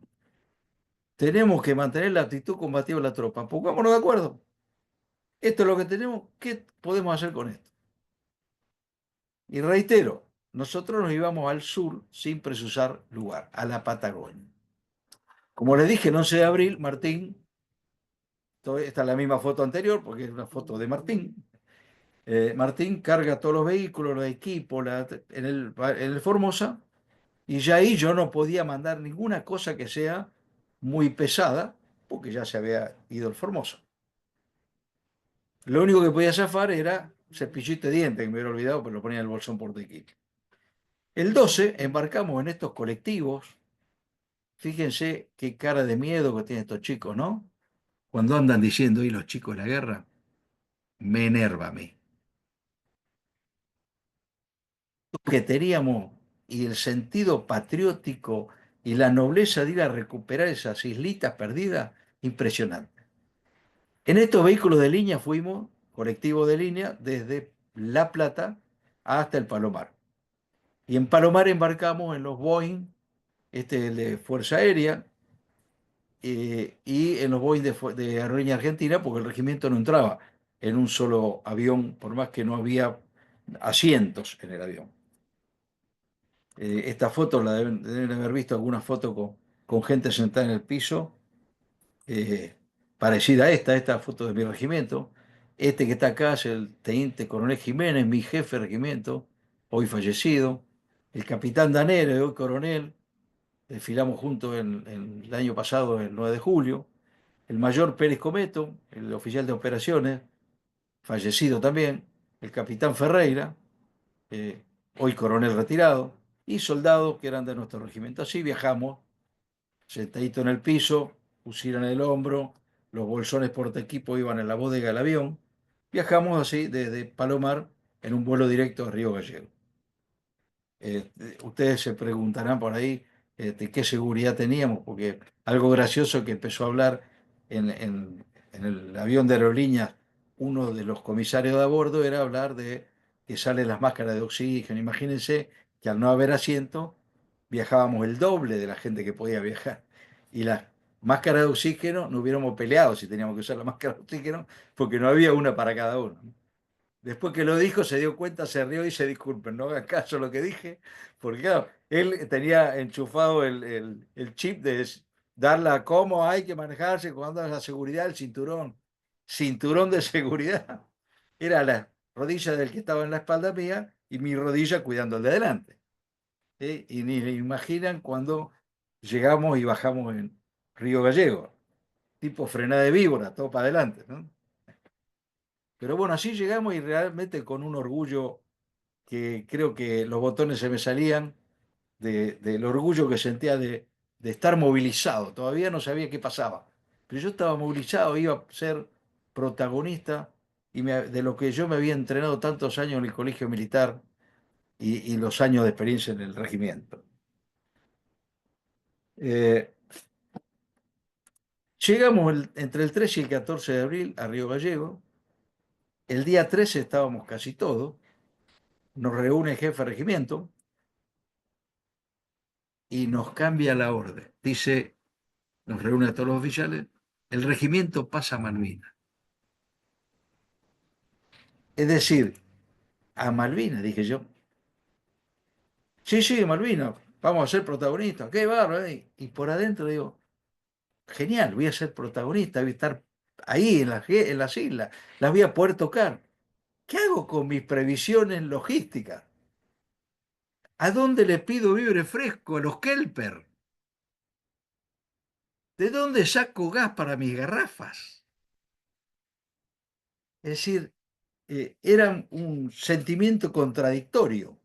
Tenemos que mantener la actitud combativa de la tropa. Pongámonos de acuerdo. Esto es lo que tenemos. ¿Qué podemos hacer con esto? Y reitero, nosotros nos íbamos al sur sin precisar lugar, a la Patagonia. Como les dije, el 11 de abril, Martín, esta es la misma foto anterior, porque es una foto de Martín. Martín carga todos los vehículos, los equipos en el Formosa, y ya ahí yo no podía mandar ninguna cosa que sea muy pesada, porque ya se había ido el Formosa. Lo único que podía zafar era cepillito de dientes, que me hubiera olvidado, pero lo ponía en el bolsón portaequipo. El 12 embarcamos en estos colectivos. Fíjense qué cara de miedo que tienen estos chicos, ¿no? Cuando andan diciendo, y los chicos de la guerra, me enerva a mí. Que teníamos y el sentido patriótico y la nobleza de ir a recuperar esas islitas perdidas, impresionante. En estos vehículos de línea fuimos, colectivo de línea, desde La Plata hasta el Palomar. Y en Palomar embarcamos en los Boeing, el de Fuerza Aérea, y en los Boeing de Aerolínea Argentina, porque el regimiento no entraba en un solo avión, por más que no había asientos en el avión. Esta foto la deben haber visto, alguna foto con gente sentada en el piso, eh, parecida a esta foto de mi regimiento. Este que está acá es el teniente coronel Jiménez, mi jefe de regimiento, hoy fallecido. El capitán Danero, hoy coronel, desfilamos juntos en el año pasado, el 9 de julio. El mayor Pérez Cometo, el oficial de operaciones, fallecido también. El capitán Ferreira, eh, hoy coronel retirado. Y soldados que eran de nuestro regimiento. Así viajamos, sentadito en el piso, fusil en el hombro, los bolsones porta equipo iban en la bodega del avión. Viajamos así desde Palomar en un vuelo directo a Río Gallegos. Ustedes se preguntarán por ahí de qué seguridad teníamos, porque algo gracioso que empezó a hablar en el avión de aerolíneas uno de los comisarios de a bordo era hablar de que salen las máscaras de oxígeno. Imagínense que al no haber asiento, viajábamos el doble de la gente que podía viajar. Y las máscaras de oxígeno no hubiéramos peleado si teníamos que usar la máscara de oxígeno, porque no había una para cada uno. Después que lo dijo, se dio cuenta, se rió y se disculpen, no hagan caso a lo que dije, porque claro, él tenía enchufado el chip de darla cómo hay que manejarse cuando la seguridad, el cinturón, cinturón de seguridad. Era la rodilla del que estaba en la espalda mía y mi rodilla cuidando el de adelante. ¿Sí? Y ni le imaginan cuando llegamos y bajamos en Río Gallego, tipo frenada de víbora, todo para adelante, ¿no? Pero bueno, así llegamos y realmente con un orgullo que creo que los botones se me salían del orgullo que sentía de estar movilizado. Todavía no sabía qué pasaba, pero yo estaba movilizado, iba a ser protagonista de lo que yo me había entrenado tantos años en el colegio militar y los años de experiencia en el regimiento. Eh, Llegamos entre el 13 y el 14 de abril a Río Gallego. El día 13 estábamos casi todos. Nos reúne el jefe de regimiento y nos cambia la orden. Dice, nos reúne a todos los oficiales, el regimiento pasa a Malvinas. Es decir, a Malvinas, dije yo. Sí, sí, Malvinas, vamos a ser protagonistas. Qué bárbaro. Y por adentro digo, genial, voy a ser protagonista, voy a estar ahí en las islas, las voy a poder tocar. ¿Qué hago con mis previsiones logísticas? ¿A dónde le pido víveres fresco? A los Kelper. ¿De dónde saco gas para mis garrafas? Es decir, era un sentimiento contradictorio.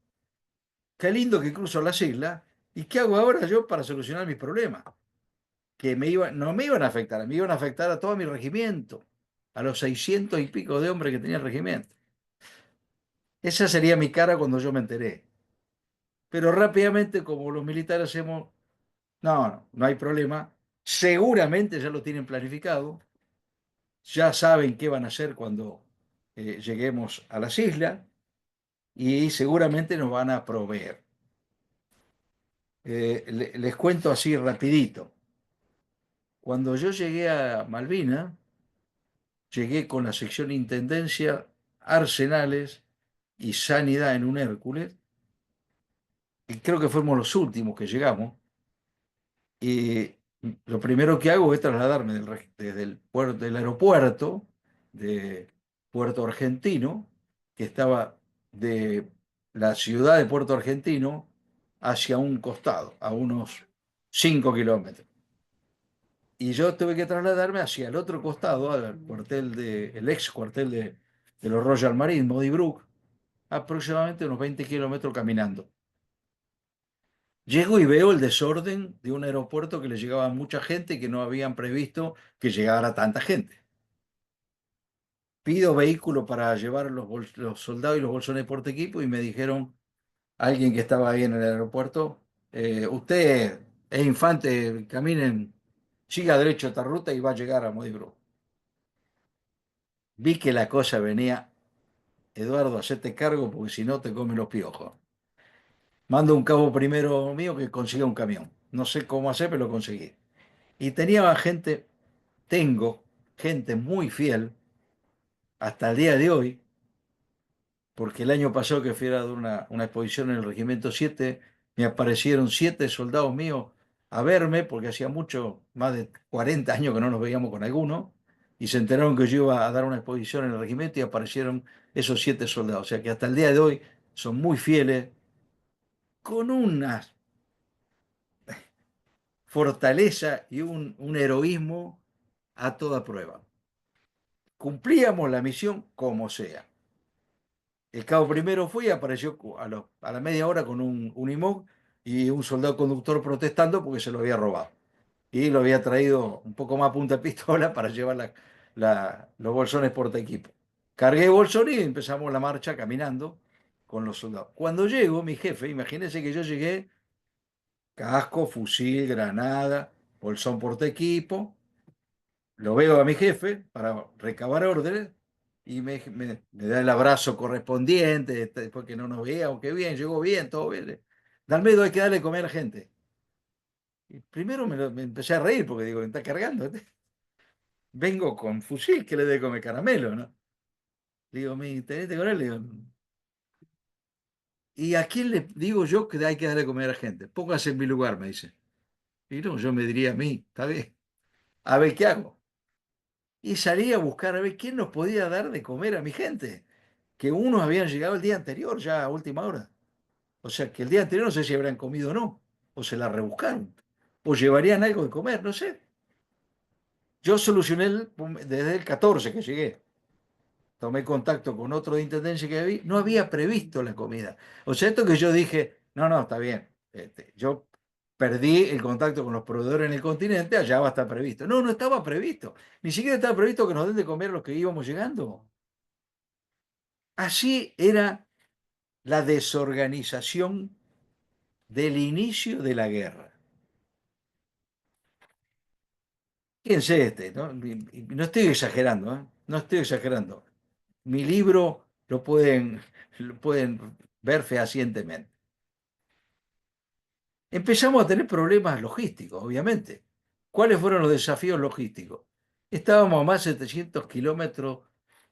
Qué lindo que cruzo las islas. ¿Y qué hago ahora yo para solucionar mis problemas? Que no me iban a afectar, me iban a afectar a todo mi regimiento, a los 600 y pico de hombres que tenía el regimiento. Esa sería mi cara cuando yo me enteré. Pero rápidamente, como los militares hacemos, no, no, no hay problema. Seguramente ya lo tienen planificado, ya saben qué van a hacer cuando lleguemos a las islas y seguramente nos van a proveer. Les cuento así rapidito. Cuando yo llegué a Malvina, llegué con la sección Intendencia, Arsenales y Sanidad en un Hércules, y creo que fuimos los últimos que llegamos, y lo primero que hago es trasladarme desde del aeropuerto de Puerto Argentino, que estaba de la ciudad de Puerto Argentino hacia un costado, a unos 5 kilómetros. Y yo tuve que trasladarme hacia el otro costado, el ex cuartel de los Royal Marines, Modi Brook, aproximadamente unos 20 kilómetros caminando. Llego y veo el desorden de un aeropuerto que le llegaba mucha gente y que no habían previsto que llegara tanta gente. Pido vehículo para llevar los soldados y los bolsones por equipo y me dijeron, alguien que estaba ahí en el aeropuerto, usted es infante, caminen, siga derecho esta ruta y va a llegar a Modi Brook. Vi que la cosa venía, Eduardo, hacete cargo porque si no te comen los piojos. Mando un cabo primero mío que consiga un camión. No sé cómo hacer, pero lo conseguí. Y tenía gente, tengo gente muy fiel hasta el día de hoy, porque el año pasado que fui a dar una exposición en el Regimiento 7, me aparecieron 7 soldados míos a verme, porque hacía mucho, más de 40 años que no nos veíamos con alguno, y se enteraron que yo iba a dar una exposición en el regimiento y aparecieron esos 7 soldados. O sea que hasta el día de hoy son muy fieles, con una fortaleza y un heroísmo a toda prueba. Cumplíamos la misión como sea. El cabo primero fue y apareció a la media hora con un unimog y un soldado conductor protestando porque se lo había robado. Y lo había traído un poco más a punta de pistola para llevar los bolsones porta equipo. Cargué bolsones y empezamos la marcha caminando con los soldados. Cuando llego, mi jefe, imagínense que yo llegué, casco, fusil, granada, bolsón porta equipo, lo veo a mi jefe para recabar órdenes y me da el abrazo correspondiente, después que no nos veíamos, qué bien, llegó bien, todo bien. Dalmedo, hay que darle de comer a la gente. Y primero me empecé a reír porque digo, me está cargando. Vengo con fusil, que le dé de comer caramelo, ¿no? Le digo, ¿me tenés que comer? Le digo, ¿y a quién le digo yo que hay que darle de comer a la gente? Póngase en mi lugar, me dice. Y no, yo me diría a mí, está bien, a ver qué hago. Y salí a buscar a ver quién nos podía dar de comer a mi gente, que unos habían llegado el día anterior, ya a última hora. O sea, que el día anterior no sé si habrán comido o no, o se la rebuscaron, o llevarían algo de comer, no sé. Yo solucioné desde el 14 que llegué. Tomé contacto con otro de intendencia que había, no había previsto la comida. O sea, esto que yo dije, no, no, está bien. Yo perdí el contacto con los proveedores en el continente, allá va a estar previsto. No, no estaba previsto. Ni siquiera estaba previsto que nos den de comer a los que íbamos llegando. Así era la desorganización del inicio de la guerra. Fíjense ¿no? Y no estoy exagerando, ¿eh? No estoy exagerando. Mi libro lo pueden ver fehacientemente. Empezamos a tener problemas logísticos, obviamente. ¿Cuáles fueron los desafíos logísticos? Estábamos a más de 700 kilómetros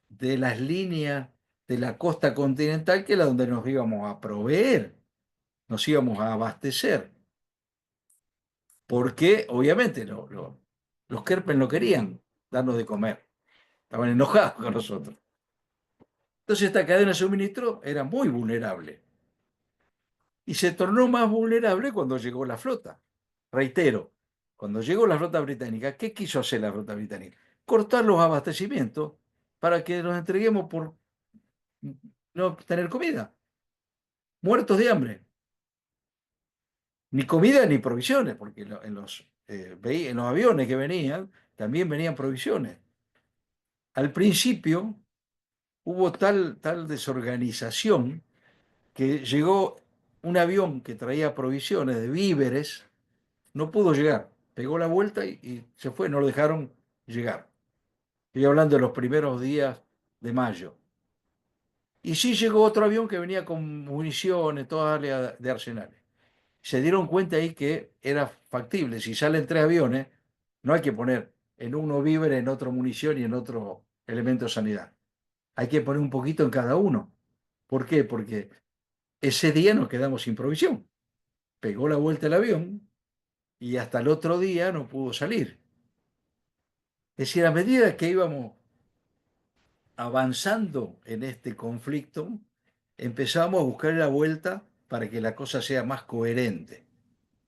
de las líneas de la costa continental, que era donde nos íbamos a proveer, nos íbamos a abastecer, porque obviamente los Kerpen no querían darnos de comer, estaban enojados con nosotros. Entonces esta cadena de suministro era muy vulnerable y se tornó más vulnerable cuando llegó la flota. Reitero, cuando llegó la flota británica, ¿qué quiso hacer la flota británica? Cortar los abastecimientos para que nos entreguemos por no tener comida, muertos de hambre. Ni comida ni provisiones, porque en los aviones que venían también venían provisiones. Al principio hubo tal desorganización que llegó un avión que traía provisiones de víveres, no pudo llegar, pegó la vuelta y se fue, no lo dejaron llegar. Estoy hablando de los primeros días de mayo. Y sí llegó otro avión que venía con municiones, toda área de arsenales. Se dieron cuenta ahí que era factible. Si salen tres aviones, no hay que poner en uno víveres, en otro munición y en otro elemento de sanidad. Hay que poner un poquito en cada uno. ¿Por qué? Porque ese día nos quedamos sin provisión. Pegó la vuelta el avión y hasta el otro día no pudo salir. Es decir, a medida que íbamos avanzando en este conflicto, empezamos a buscar la vuelta para que la cosa sea más coherente.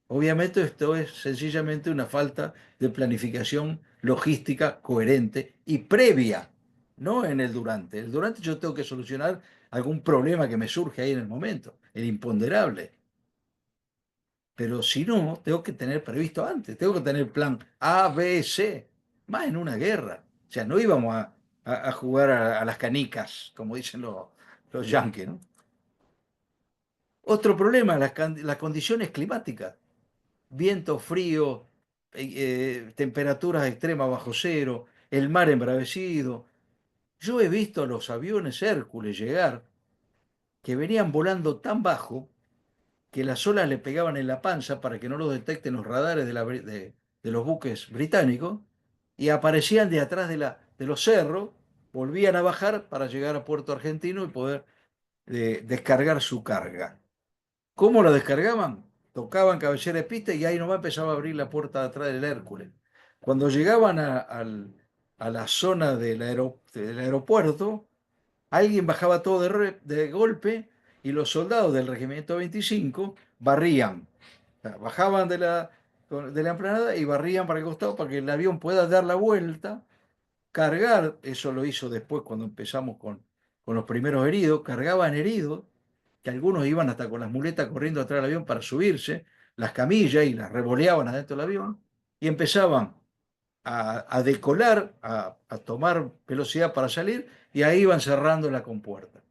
Obviamente esto es sencillamente una falta de planificación logística coherente y previa, no en el durante. El durante yo tengo que solucionar algún problema que me surge ahí en el momento, el imponderable. Pero si no, tengo que tener previsto antes, tengo que tener plan A, B, C, más en una guerra. O sea, no íbamos a jugar a las canicas, como dicen los yanquis, ¿no? Otro problema, las condiciones climáticas. Viento frío, temperaturas extremas bajo cero, el mar embravecido. Yo he visto a los aviones Hércules llegar que venían volando tan bajo que las olas le pegaban en la panza para que no los detecten los radares de los buques británicos y aparecían de atrás de los cerros, volvían a bajar para llegar a Puerto Argentino y poder descargar su carga. ¿Cómo lo descargaban? Tocaban cabecera de pista y ahí nomás empezaba a abrir la puerta de atrás del Hércules. Cuando llegaban a la zona del aeropuerto, alguien bajaba todo de golpe y los soldados del regimiento 25 barrían. O sea, bajaban de la emplanada y barrían para el costado para que el avión pueda dar la vuelta, cargar. Eso lo hizo después cuando empezamos con los primeros heridos. Cargaban heridos, que algunos iban hasta con las muletas corriendo atrás del avión para subirse, las camillas y las revoleaban adentro del avión y empezaban a decolar, a tomar velocidad para salir y ahí iban cerrando la compuerta.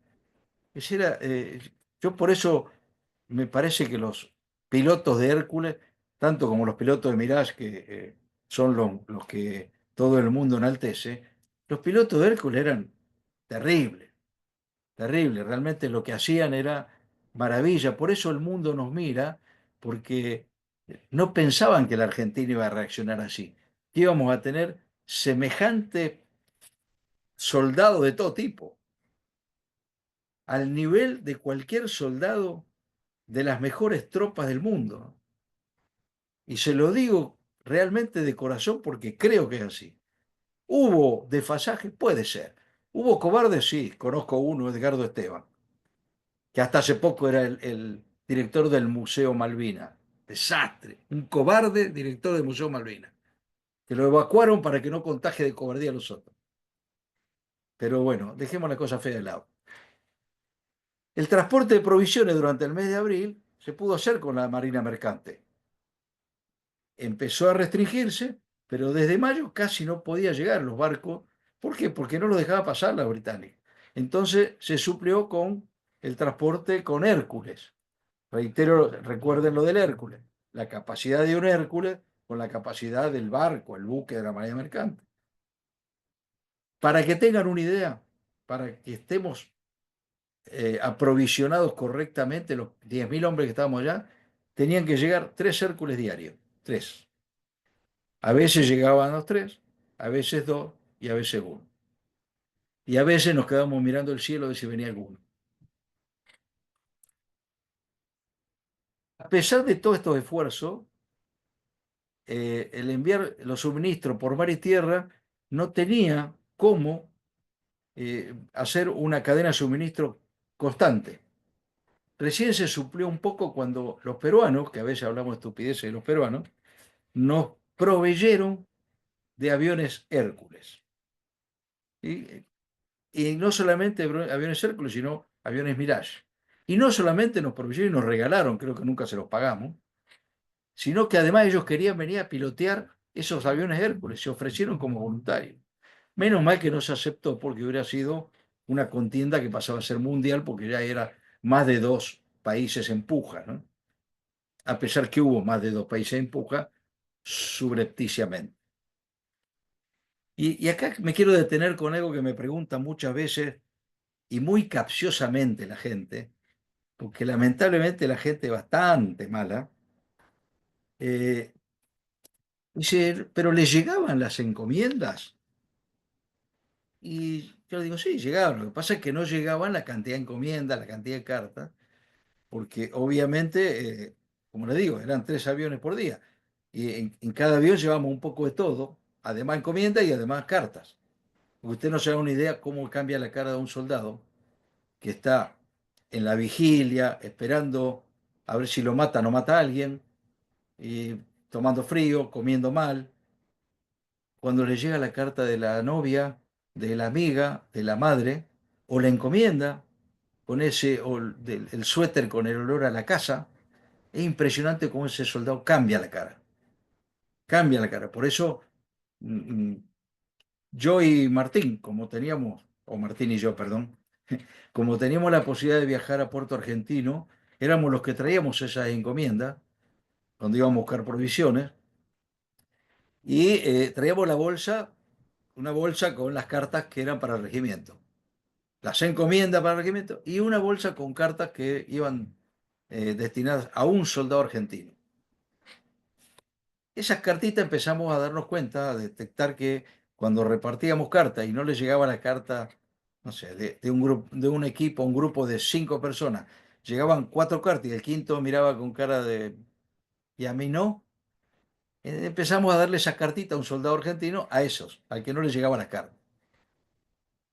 Yo por eso me parece que los pilotos de Hércules, tanto como los pilotos de Mirage, que son los que todo el mundo enaltece, los pilotos de Hércules eran terrible, terrible. Realmente lo que hacían era maravilla. Por eso el mundo nos mira, porque no pensaban que la Argentina iba a reaccionar así. Que íbamos a tener semejante soldado de todo tipo, al nivel de cualquier soldado de las mejores tropas del mundo. Y se lo digo realmente de corazón porque creo que es así. ¿Hubo desfasaje? Puede ser. ¿Hubo cobardes? Sí, conozco uno, Edgardo Esteban, que hasta hace poco era el director del Museo Malvina. Desastre. Un cobarde director del Museo Malvina. Que lo evacuaron para que no contagie de cobardía a los otros. Pero bueno, dejemos la cosa fea de lado. El transporte de provisiones durante el mes de abril se pudo hacer con la Marina Mercante. Empezó a restringirse, pero desde mayo casi no podía llegar los barcos. ¿Por qué? Porque no los dejaba pasar la británica. Entonces se suplió con el transporte con Hércules. Reitero, recuerden lo del Hércules. La capacidad de un Hércules con la capacidad del barco, el buque de la Marina Mercante. Para que tengan una idea, para que estemos aprovisionados correctamente, los 10.000 hombres que estábamos allá, tenían que llegar 3 Hércules diarios. 3. A veces llegaban los 3, a veces 2 y a veces uno. Y a veces nos quedamos mirando el cielo de si venía alguno. A pesar de todos estos esfuerzos, el enviar los suministros por mar y tierra no tenía cómo hacer una cadena de suministro constante. Recién se suplió un poco cuando los peruanos, que a veces hablamos de estupideces de los peruanos, nos proveyeron de aviones Hércules. Y, y no solamente aviones Hércules, sino aviones Mirage. Y no solamente nos proveyeron y nos regalaron, creo que nunca se los pagamos, sino que además ellos querían venir a pilotear esos aviones Hércules, se ofrecieron como voluntarios. Menos mal que no se aceptó porque hubiera sido una contienda que pasaba a ser mundial porque ya era más de 2 países en puja, ¿no? A pesar que hubo más de 2 países en puja, subrepticiamente. Y acá me quiero detener con algo que me preguntan muchas veces y muy capciosamente la gente, porque lamentablemente la gente es bastante mala, eh, dice, pero ¿le llegaban las encomiendas? Y yo digo, sí, llegaban. Lo que pasa es que no llegaban la cantidad de encomiendas, la cantidad de cartas, porque obviamente, como le digo, eran 3 aviones por día. Y en cada avión llevamos un poco de todo, además encomiendas y además cartas. Porque usted no se da una idea cómo cambia la cara de un soldado que está en la vigilia, esperando a ver si lo mata o no mata a alguien, y tomando frío, comiendo mal. Cuando le llega la carta de la novia, de la amiga, de la madre, o la encomienda, con ese, o el suéter con el olor a la casa, es impresionante cómo ese soldado cambia la cara. Cambia la cara. Por eso, mm, yo y Martín, como teníamos, o Martín y yo, perdón, como teníamos la posibilidad de viajar a Puerto Argentino, éramos los que traíamos esas encomiendas, donde íbamos a buscar provisiones, y traíamos la bolsa, una bolsa con las cartas que eran para el regimiento, las encomiendas para el regimiento, y una bolsa con cartas que iban destinadas a un soldado argentino. Esas cartitas empezamos a darnos cuenta, a detectar que cuando repartíamos cartas y no les llegaba la carta, no sé, de un grupo, de un equipo, un grupo de 5 personas, llegaban 4 cartas y el quinto miraba con cara de, y a mí no, empezamos a darle esas cartitas a un soldado argentino, a esos, al que no les llegaba la carta.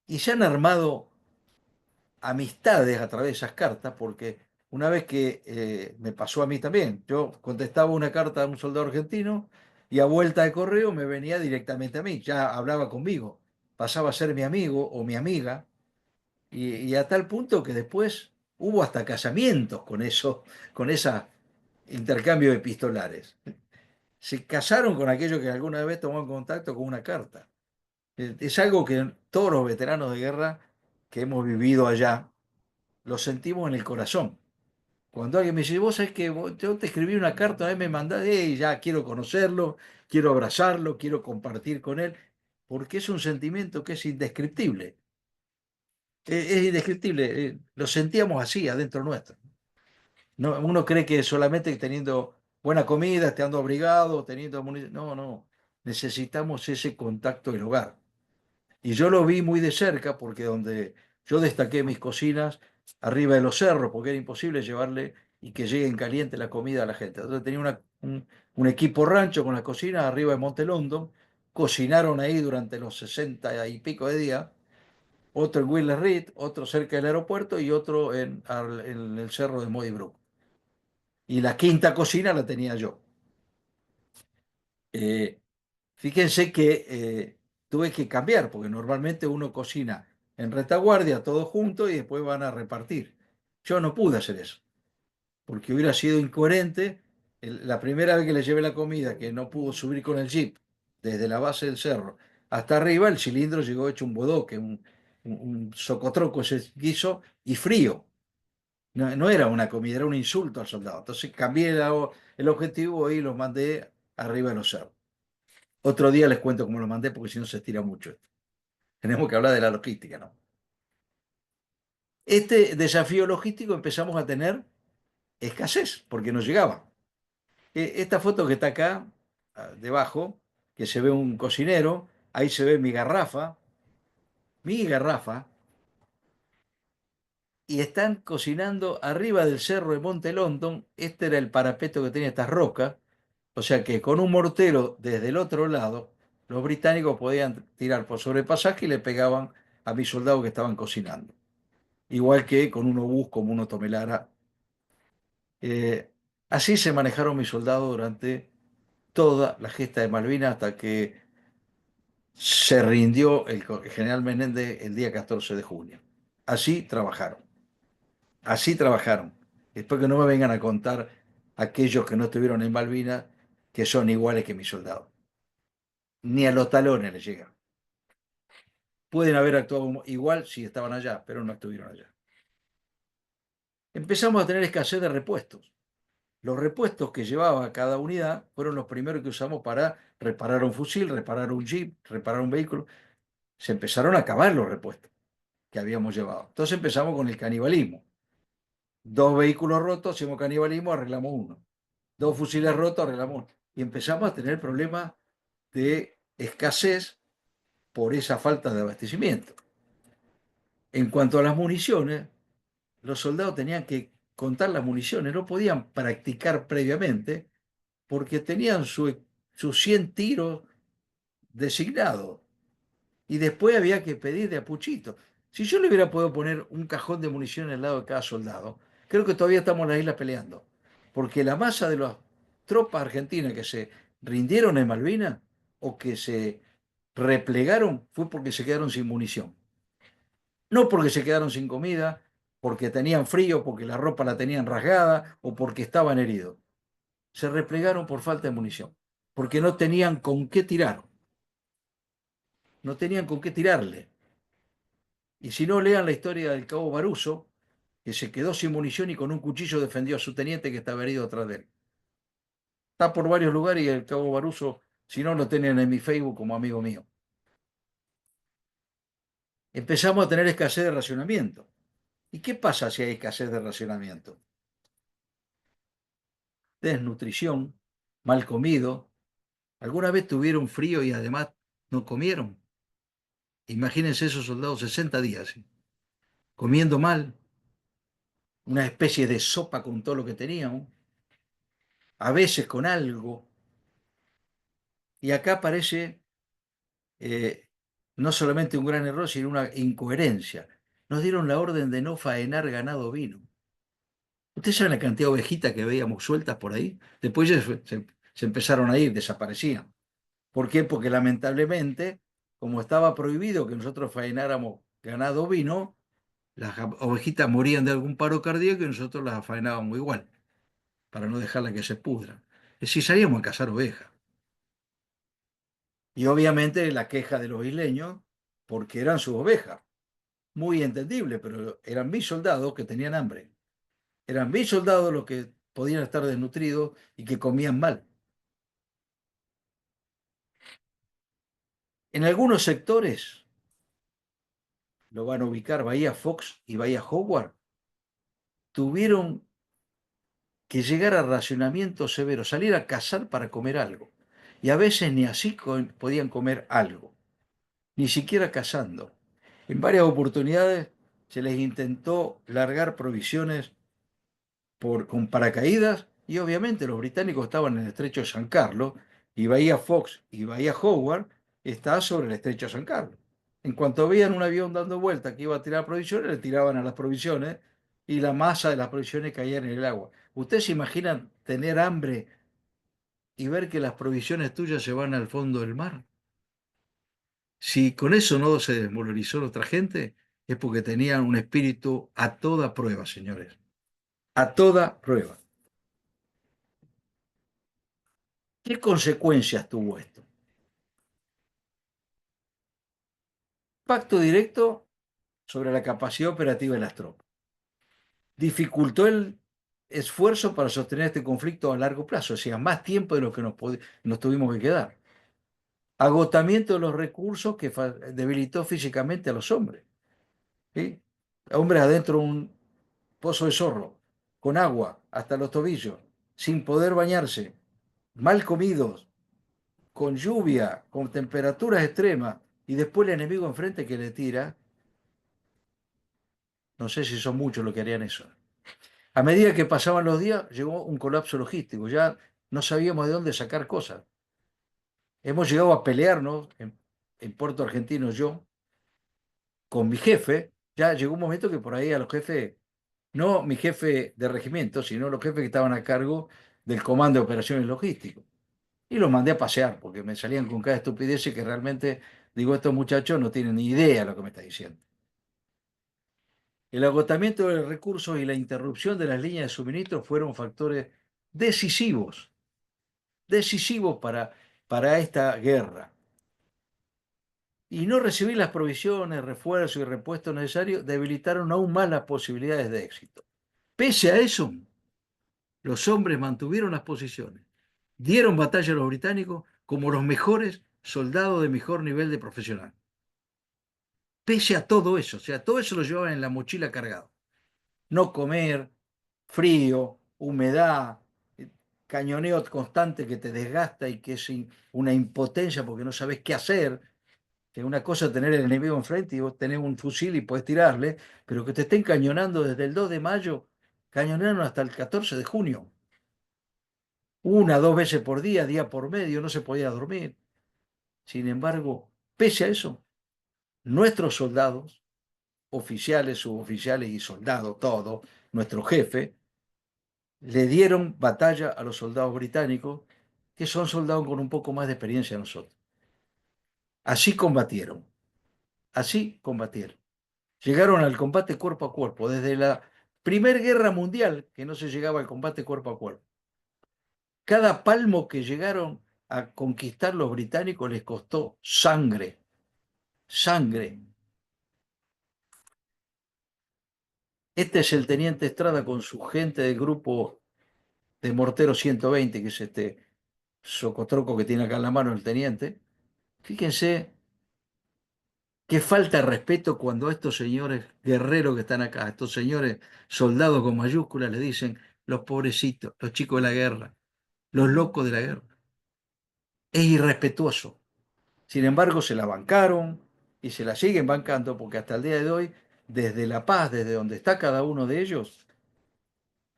Y se han armado amistades a través de esas cartas, porque una vez que me pasó a mí también, yo contestaba una carta a un soldado argentino y a vuelta de correo me venía directamente a mí, ya hablaba conmigo, pasaba a ser mi amigo o mi amiga, y a tal punto que después hubo hasta casamientos con eso, con ese intercambio epistolares. Se casaron con aquellos que alguna vez tomó en contacto con una carta. Es algo que todos los veteranos de guerra que hemos vivido allá, lo sentimos en el corazón. Cuando alguien me dice, vos sabés que yo te escribí una carta, a mí me mandaste, y ya quiero conocerlo, quiero abrazarlo, quiero compartir con él, porque es un sentimiento que es indescriptible. Es indescriptible, lo sentíamos así adentro nuestro. No, uno cree que solamente teniendo buena comida, estando abrigado, teniendo munición. No, no. Necesitamos ese contacto del hogar. Y yo lo vi muy de cerca porque donde yo destaqué mis cocinas, arriba de los cerros, porque era imposible llevarle y que lleguen caliente la comida a la gente. Entonces tenía un equipo rancho con las cocinas arriba de Monte London. Cocinaron ahí durante los 60 y pico de días. Otro en Wheeler Reed, otro cerca del aeropuerto y otro en el cerro de Moy Brook. Y la quinta cocina la tenía yo. Eh, Fíjense que tuve que cambiar, porque normalmente uno cocina en retaguardia todo junto y después van a repartir. Yo no pude hacer eso, porque hubiera sido incoherente. La primera vez que le llevé la comida, que no pudo subir con el jeep desde la base del cerro hasta arriba, el cilindro llegó hecho un bodoque, un socotroco ese guiso y frío. No, no era una comida, era un insulto al soldado. Entonces cambié el objetivo y los mandé arriba de los cerros. Otro día les cuento cómo lo mandé porque si no se estira mucho esto. Tenemos que hablar de la logística, ¿no? Este desafío logístico empezamos a tener escasez porque no llegaba. Esta foto que está acá, debajo, que se ve un cocinero, ahí se ve mi garrafa, y están cocinando arriba del cerro de Monte London. Este era el parapeto que tenía estas rocas, o sea que con un mortero desde el otro lado, los británicos podían tirar por sobrepasaje y le pegaban a mis soldados que estaban cocinando. Igual que con un obús como un Otomelara. Eh, Así se manejaron mis soldados durante toda la gesta de Malvinas hasta que se rindió el general Menéndez el día 14 de junio. Así trabajaron, así trabajaron. Después que no me vengan a contar aquellos que no estuvieron en Malvinas que son iguales que mis soldados. Ni a los talones les llegan. Pueden haber actuado igual si estaban allá, pero no estuvieron allá. Empezamos a tener escasez de repuestos. Los repuestos que llevaba cada unidad fueron los primeros que usamos para reparar un fusil, reparar un jeep, reparar un vehículo. Se empezaron a acabar los repuestos que habíamos llevado. Entonces empezamos con el canibalismo. Dos vehículos rotos, hacemos canibalismo, arreglamos uno. Dos fusiles rotos, arreglamos uno. Y empezamos a tener problemas de escasez por esa falta de abastecimiento. En cuanto a las municiones, los soldados tenían que contar las municiones, no podían practicar previamente porque tenían sus 100 tiros designados y después había que pedir de a puchito. Si yo le hubiera podido poner un cajón de munición al lado de cada soldado, creo que todavía estamos en la isla peleando, porque la masa de las tropas argentinas que se rindieron en Malvinas o que se replegaron fue porque se quedaron sin munición. No porque se quedaron sin comida, porque tenían frío, porque la ropa la tenían rasgada o porque estaban heridos. Se replegaron por falta de munición, porque no tenían con qué tirar, no tenían con qué tirarle. Y si no, lean la historia del cabo Baruso, que se quedó sin munición y con un cuchillo defendió a su teniente que estaba herido atrás de él. Está por varios lugares y el cabo Baruso, si no, lo tienen en mi Facebook como amigo mío. Empezamos a tener escasez de racionamiento. ¿Y qué pasa si hay escasez de racionamiento? Desnutrición, mal comido. ¿Alguna vez tuvieron frío y además no comieron? Imagínense esos soldados 60 días, ¿sí? Comiendo mal, una especie de sopa con todo lo que tenían, a veces con algo. Y acá aparece eh, no solamente un gran error, sino una incoherencia. Nos dieron la orden de no faenar ganado vino. ¿Ustedes saben la cantidad de ovejitas que veíamos sueltas por ahí? Después se empezaron a ir, desaparecían. ¿Por qué? Porque lamentablemente, como estaba prohibido que nosotros faenáramos ganado vino, las ovejitas morían de algún paro cardíaco y nosotros las faenábamos igual, para no dejarlas que se pudran. Es decir, salíamos a cazar ovejas. Y obviamente la queja de los isleños, porque eran sus ovejas. Muy entendible, pero eran mis soldados que tenían hambre. Eran mis soldados los que podían estar desnutridos y que comían mal. En algunos sectores, lo van a ubicar, Bahía Fox y Bahía Howard, tuvieron que llegar a racionamientos severos, salir a cazar para comer algo. Y a veces ni así podían comer algo, ni siquiera cazando. En varias oportunidades se les intentó largar provisiones con paracaídas y obviamente los británicos estaban en el estrecho de San Carlos y Bahía Fox y Bahía Howard está sobre el estrecho de San Carlos. En cuanto veían un avión dando vuelta que iba a tirar provisiones, le tiraban a las provisiones y la masa de las provisiones caía en el agua. ¿Ustedes se imaginan tener hambre y ver que las provisiones tuyas se van al fondo del mar? Si con eso no se desmoralizó otra gente, es porque tenían un espíritu a toda prueba, señores. A toda prueba. ¿Qué consecuencias tuvo esto? Pacto directo sobre la capacidad operativa de las tropas. Dificultó el esfuerzo para sostener este conflicto a largo plazo, o sea, más tiempo de lo que nos tuvimos que quedar. Agotamiento de los recursos que debilitó físicamente a los hombres. ¿Sí? Hombres adentro de un pozo de zorro, con agua hasta los tobillos, sin poder bañarse, mal comidos, con lluvia, con temperaturas extremas, y después el enemigo enfrente que le tira. No sé si son muchos los que harían eso. A medida que pasaban los días, llegó un colapso logístico. Ya no sabíamos de dónde sacar cosas. Hemos llegado a pelearnos en Puerto Argentino, yo, con mi jefe. Ya llegó un momento que por ahí a los jefes, no mi jefe de regimiento, sino los jefes que estaban a cargo del Comando de Operaciones Logísticas. Y los mandé a pasear, porque me salían con cada estupidez y que realmente, digo, estos muchachos no tienen ni idea de lo que me está diciendo. El agotamiento de recursos y la interrupción de las líneas de suministro fueron factores decisivos, decisivos para esta guerra. Y no recibir las provisiones, refuerzos y repuestos necesarios debilitaron aún más las posibilidades de éxito. Pese a eso, los hombres mantuvieron las posiciones, dieron batalla a los británicos como los mejores soldados de mejor nivel de profesional. Pese a todo eso, o sea, todo eso lo llevaban en la mochila cargado. No comer, frío, humedad, cañoneo constante que te desgasta y que es una impotencia porque no sabes qué hacer. Que una cosa es tener el enemigo enfrente y vos tenés un fusil y podés tirarle, pero que te estén cañonando desde el 2 de mayo, cañonaron hasta el 14 de junio. Una, dos veces por día por medio, no se podía dormir. Sin embargo, pese a eso, nuestros soldados, oficiales, suboficiales y soldados, todos, nuestro jefe, le dieron batalla a los soldados británicos, que son soldados con un poco más de experiencia que nosotros. Así combatieron, así combatieron. Llegaron al combate cuerpo a cuerpo, desde la Primera Guerra Mundial, que no se llegaba al combate cuerpo a cuerpo. Cada palmo que llegaron a conquistar los británicos les costó sangre, sangre. Este es el teniente Estrada con su gente del grupo de Mortero 120, que es este socotroco que tiene acá en la mano el teniente. Fíjense qué falta de respeto cuando a estos señores guerreros que están acá, a estos señores soldados con mayúsculas, le dicen los pobrecitos, los chicos de la guerra, los locos de la guerra. Es irrespetuoso. Sin embargo, se la bancaron y se la siguen bancando porque hasta el día de hoy, desde La Paz, desde donde está cada uno de ellos,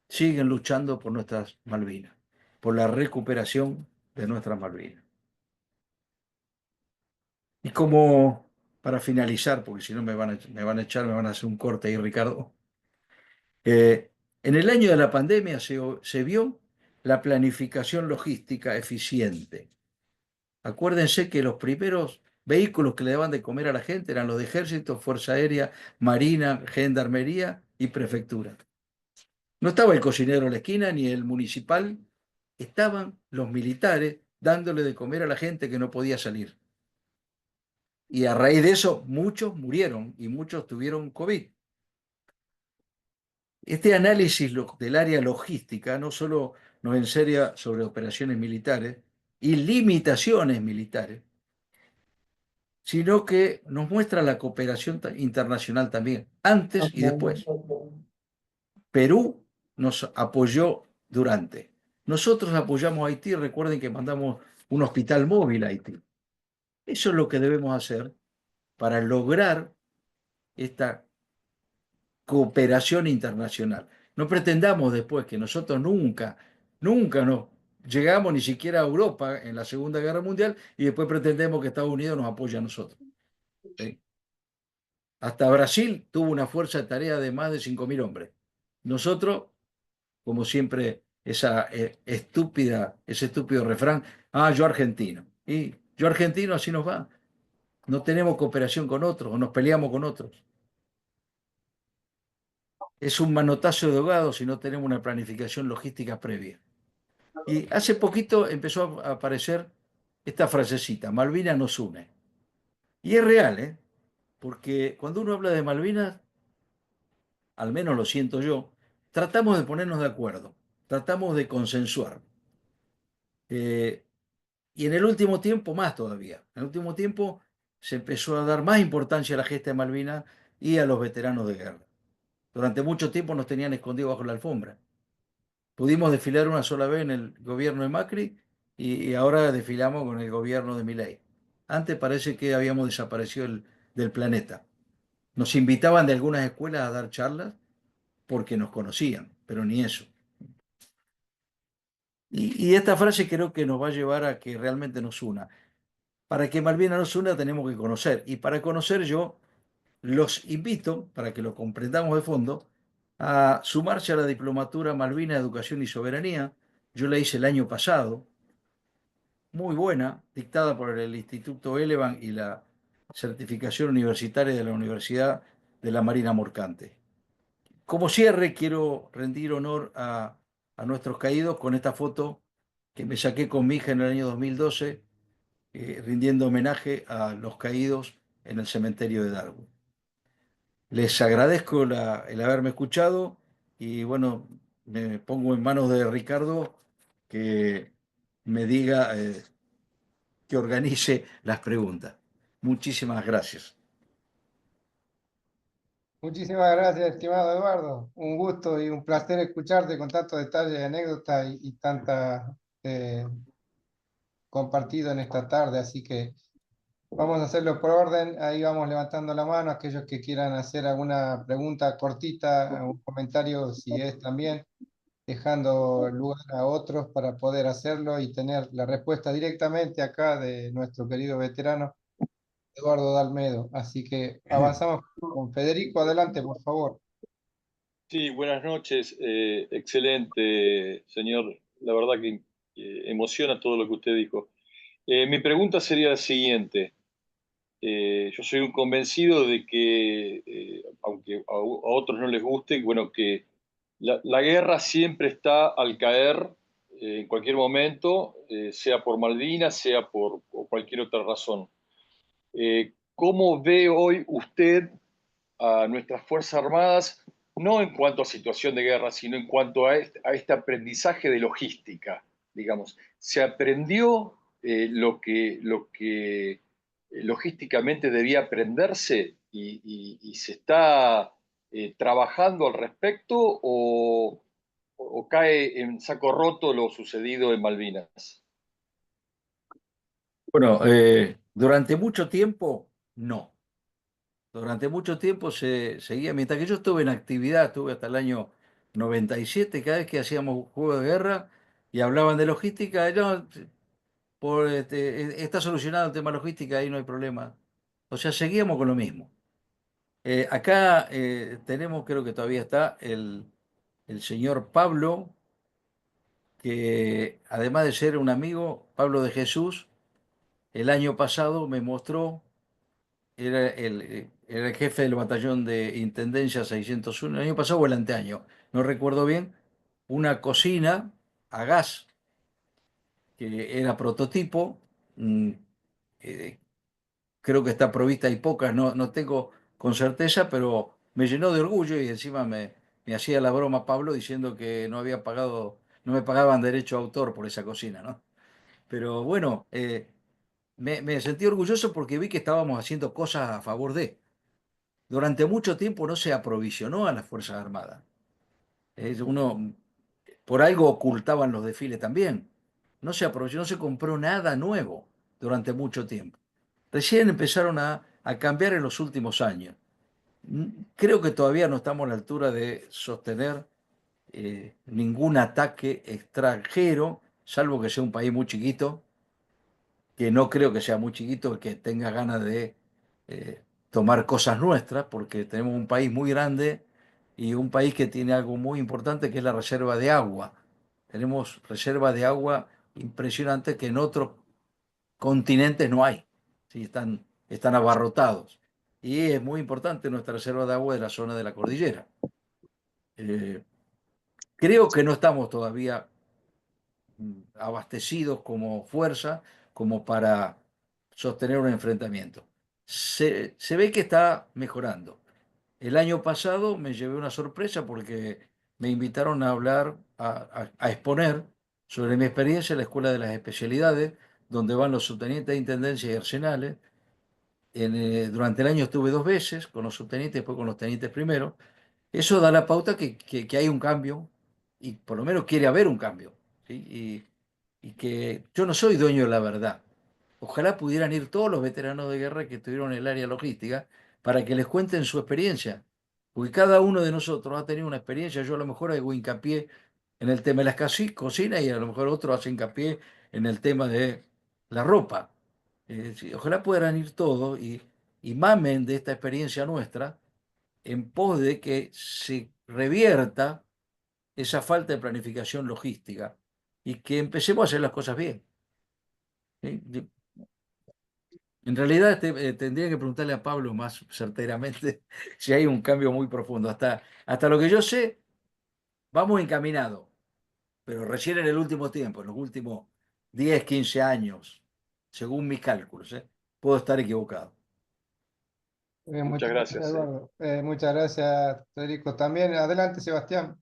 siguen luchando por nuestras Malvinas, por la recuperación de nuestras Malvinas. Y como para finalizar, porque si no me van a echar, me van a hacer un corte ahí, Ricardo. En el año de la pandemia se vio la planificación logística eficiente. Acuérdense que los primeros vehículos que le daban de comer a la gente eran los de ejército, fuerza aérea, marina, gendarmería y prefectura. No estaba el cocinero en la esquina ni el municipal, estaban los militares dándole de comer a la gente que no podía salir. Y a raíz de eso muchos murieron y muchos tuvieron COVID. Este análisis del área logística no solo nos enseña sobre operaciones militares y limitaciones militares, sino que nos muestra la cooperación internacional también, antes y después. Perú nos apoyó durante. Nosotros apoyamos a Haití, recuerden que mandamos un hospital móvil a Haití. Eso es lo que debemos hacer para lograr esta cooperación internacional. No pretendamos después que nosotros nunca nos llegamos ni siquiera a Europa en la Segunda Guerra Mundial y después pretendemos que Estados Unidos nos apoye a nosotros. ¿Sí? Hasta Brasil tuvo una fuerza de tarea de más de 5.000 hombres. Nosotros, como siempre, ese estúpido refrán, yo argentino. Y yo argentino así nos va. No tenemos cooperación con otros o nos peleamos con otros. Es un manotazo de ahogado si no tenemos una planificación logística previa. Y hace poquito empezó a aparecer esta frasecita, Malvinas nos une. Y es real, ¿eh? Porque cuando uno habla de Malvinas, al menos lo siento yo, tratamos de ponernos de acuerdo, tratamos de consensuar. Eh, y en el último tiempo más todavía. En el último tiempo se empezó a dar más importancia a la gesta de Malvinas y a los veteranos de guerra. Durante mucho tiempo nos tenían escondidos bajo la alfombra. Pudimos desfilar una sola vez en el gobierno de Macri y ahora desfilamos con el gobierno de Milei. Antes parece que habíamos desaparecido del planeta. Nos invitaban de algunas escuelas a dar charlas porque nos conocían, pero ni eso. Y esta frase creo que nos va a llevar a que realmente nos una. Para que Malvinas nos una tenemos que conocer. Y para conocer yo los invito, para que lo comprendamos de fondo, a sumarse a la diplomatura Malvinas, Educación y Soberanía. Yo la hice el año pasado, muy buena, dictada por el Instituto Elevan y la certificación universitaria de la Universidad de la Marina Mercante. Como cierre, quiero rendir honor a nuestros caídos con esta foto que me saqué con mi hija en el año 2012, rindiendo homenaje a los caídos en el cementerio de Darwin. Les agradezco el haberme escuchado y bueno, me pongo en manos de Ricardo que me diga, que organice las preguntas. Muchísimas gracias. Muchísimas gracias, estimado Eduardo. Un gusto y un placer escucharte con tanto detalle, anécdota y tanta compartido en esta tarde. Así que vamos a hacerlo por orden. Ahí vamos levantando la mano. Aquellos que quieran hacer alguna pregunta cortita, algún comentario, si es también, dejando lugar a otros para poder hacerlo y tener la respuesta directamente acá de nuestro querido veterano Eduardo Dalmedo. Así que avanzamos con Federico. Adelante, por favor. Sí, buenas noches. Excelente, señor. La verdad que emociona todo lo que usted dijo. Mi pregunta sería la siguiente. Yo soy un convencido de que, aunque a otros no les guste, bueno, que la guerra siempre está al caer en cualquier momento, sea por Malvinas, sea por cualquier otra razón. ¿Cómo ve hoy usted a nuestras Fuerzas Armadas, no en cuanto a situación de guerra, sino en cuanto a este aprendizaje de logística, digamos? ¿Se aprendió lo que logísticamente debía aprenderse y se está trabajando al respecto o cae en saco roto lo sucedido en Malvinas? Bueno, durante mucho tiempo, no. Durante mucho tiempo se seguía, mientras que yo estuve en actividad, estuve hasta el año 97, cada vez que hacíamos juegos de guerra y hablaban de logística, no, está solucionado el tema logística, ahí no hay problema. O sea, seguíamos con lo mismo. Acá tenemos, creo que todavía está, el señor Pablo, que además de ser un amigo, Pablo de Jesús, el año pasado me mostró, era el jefe del batallón de Intendencia 601, el año pasado o el anteaño, no recuerdo bien, una cocina a gas, que era prototipo, mm, eh, creo que está provista, hay pocas, no tengo con certeza, pero me llenó de orgullo y encima me hacía la broma Pablo diciendo que no había pagado, no me pagaban derecho a autor por esa cocina, ¿no? Pero bueno, me sentí orgulloso porque vi que estábamos haciendo cosas a favor de. Durante mucho tiempo no se aprovisionó a las Fuerzas Armadas. Uno, por algo ocultaban los desfiles también. No se aprovisionó, no se compró nada nuevo durante mucho tiempo. Recién empezaron a cambiar en los últimos años. Creo que todavía no estamos a la altura de sostener ningún ataque extranjero, salvo que sea un país muy chiquito, que no creo que sea muy chiquito, que tenga ganas de tomar cosas nuestras, porque tenemos un país muy grande y un país que tiene algo muy importante, que es la reserva de agua. Tenemos reservas de agua impresionantes que en otros continentes no hay. ¿Sí? Están abarrotados. Y es muy importante nuestra reserva de agua de la zona de la cordillera. Creo que no estamos todavía abastecidos como fuerza como para sostener un enfrentamiento. Se ve que está mejorando. El año pasado me llevé una sorpresa porque me invitaron a hablar, a exponer sobre mi experiencia en la Escuela de las Especialidades, donde van los subtenientes de intendencia y arsenales. Durante el año estuve 2 veces con los subtenientes, después con los tenientes primero. Eso da la pauta que hay un cambio, y por lo menos quiere haber un cambio, ¿sí? Y que yo no soy dueño de la verdad. Ojalá pudieran ir todos los veteranos de guerra que estuvieron en el área logística para que les cuenten su experiencia. Porque cada uno de nosotros ha tenido una experiencia. Yo a lo mejor hago hincapié en el tema de las cocinas y a lo mejor otro hace hincapié en el tema de la ropa. Sí, ojalá pudieran ir todos y mamen de esta experiencia nuestra en pos de que se revierta esa falta de planificación logística y que empecemos a hacer las cosas bien. ¿Sí? En realidad tendría que preguntarle a Pablo más certeramente si hay un cambio muy profundo. Hasta lo que yo sé, vamos encaminados, pero recién en el último tiempo, en los últimos 10, 15 años, según mis cálculos, ¿eh? Puedo estar equivocado. Muchas Muchas gracias, gracias. Eduardo. Muchas gracias, Federico. También, adelante, Sebastián.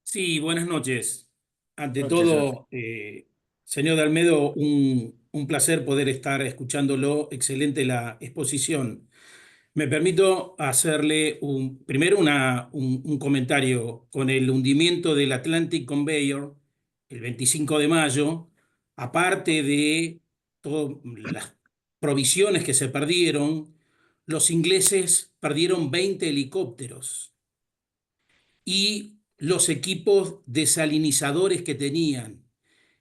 Sí, buenas noches. Ante Noches, todo, señor de Almedo, un placer poder estar escuchándolo. Excelente la exposición. Me permito hacerle primero un comentario. Con el hundimiento del Atlantic Conveyor el 25 de mayo, aparte de todas las provisiones que se perdieron, los ingleses perdieron 20 helicópteros y los equipos desalinizadores que tenían.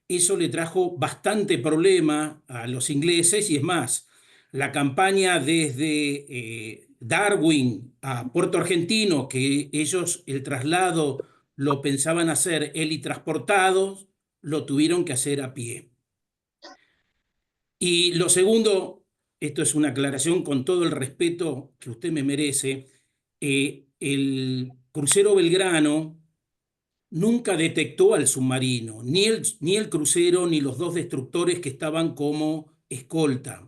Eso le trajo bastante problema a los ingleses y es más, la campaña desde Darwin a Puerto Argentino, que ellos el traslado lo pensaban hacer helitransportados, lo tuvieron que hacer a pie. Y lo segundo, esto es una aclaración con todo el respeto que usted me merece, el crucero Belgrano nunca detectó al submarino, ni el crucero, ni los dos destructores que estaban como escolta.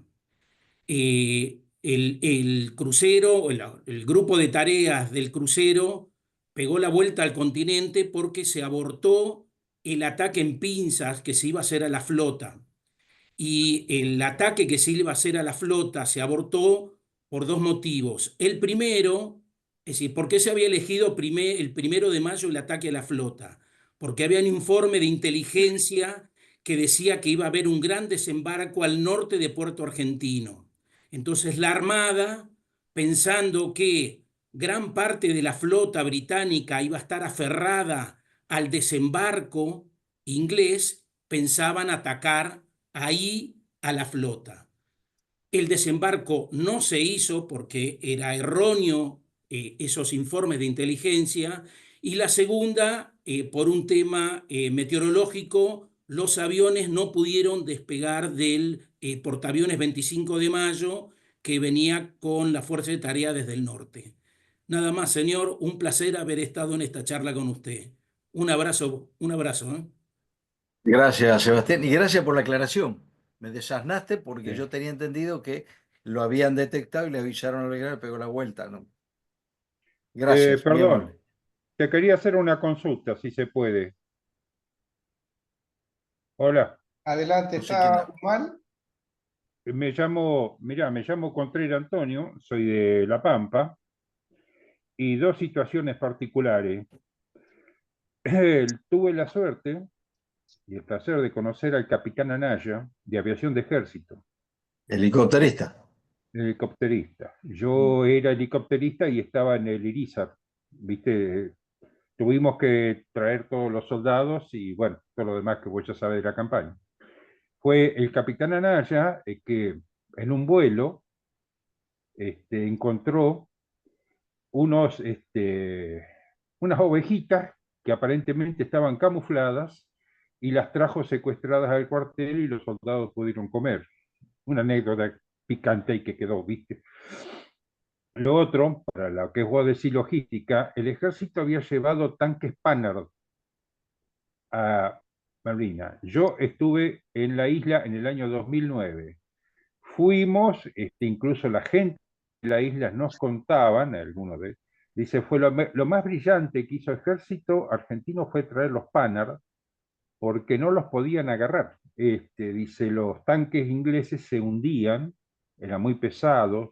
El crucero, el grupo de tareas del crucero pegó la vuelta al continente porque se abortó el ataque en pinzas que se iba a hacer a la flota. Y el ataque que se iba a hacer a la flota se abortó por dos motivos. El primero, es decir, ¿por qué se había elegido el 1 de mayo el ataque a la flota? Porque había un informe de inteligencia que decía que iba a haber un gran desembarco al norte de Puerto Argentino. Entonces la Armada, pensando que gran parte de la flota británica iba a estar aferrada al desembarco inglés, pensaban atacar ahí a la flota. El desembarco no se hizo porque era erróneo esos informes de inteligencia, y la segunda, por un tema meteorológico, los aviones no pudieron despegar del portaaviones 25 de mayo que venía con la fuerza de tarea desde el norte. Nada más, señor, un placer haber estado en esta charla con usted. Un abrazo, un abrazo. Gracias, Sebastián, y gracias por la aclaración. Me desasnaste porque Sí. yo tenía entendido que lo habían detectado y le avisaron al Belgrano y pegó la vuelta, ¿no? Gracias, muy Perdón, amable. te quería hacer una consulta, si se puede. Hola. Adelante, No sé quién ¿está habla. mal? me llamo Contreras Antonio, soy de La Pampa, y dos situaciones particulares. Tuve la suerte y el placer de conocer al capitán Anaya de aviación de ejército, Helicópterista. helicópterista. Yo era helicópterista y estaba en el Irizar, ¿viste? Tuvimos que traer todos los soldados y bueno, todo lo demás que vos ya sabés de la campaña. Fue el capitán Anaya que en un vuelo encontró unas ovejitas que aparentemente estaban camufladas y las trajo secuestradas al cuartel y los soldados pudieron comer. Una anécdota picante y que quedó, ¿viste? Lo otro, para lo que vos decís logística, el ejército había llevado tanques Panhard a Malvinas. Yo estuve en la isla en el año 2009. Fuimos, incluso la gente de la isla nos contaban, algunos de, dice, fue lo más brillante que hizo el ejército argentino fue traer los Panhard, porque no los podían agarrar. Dice, los tanques ingleses se hundían, eran muy pesados,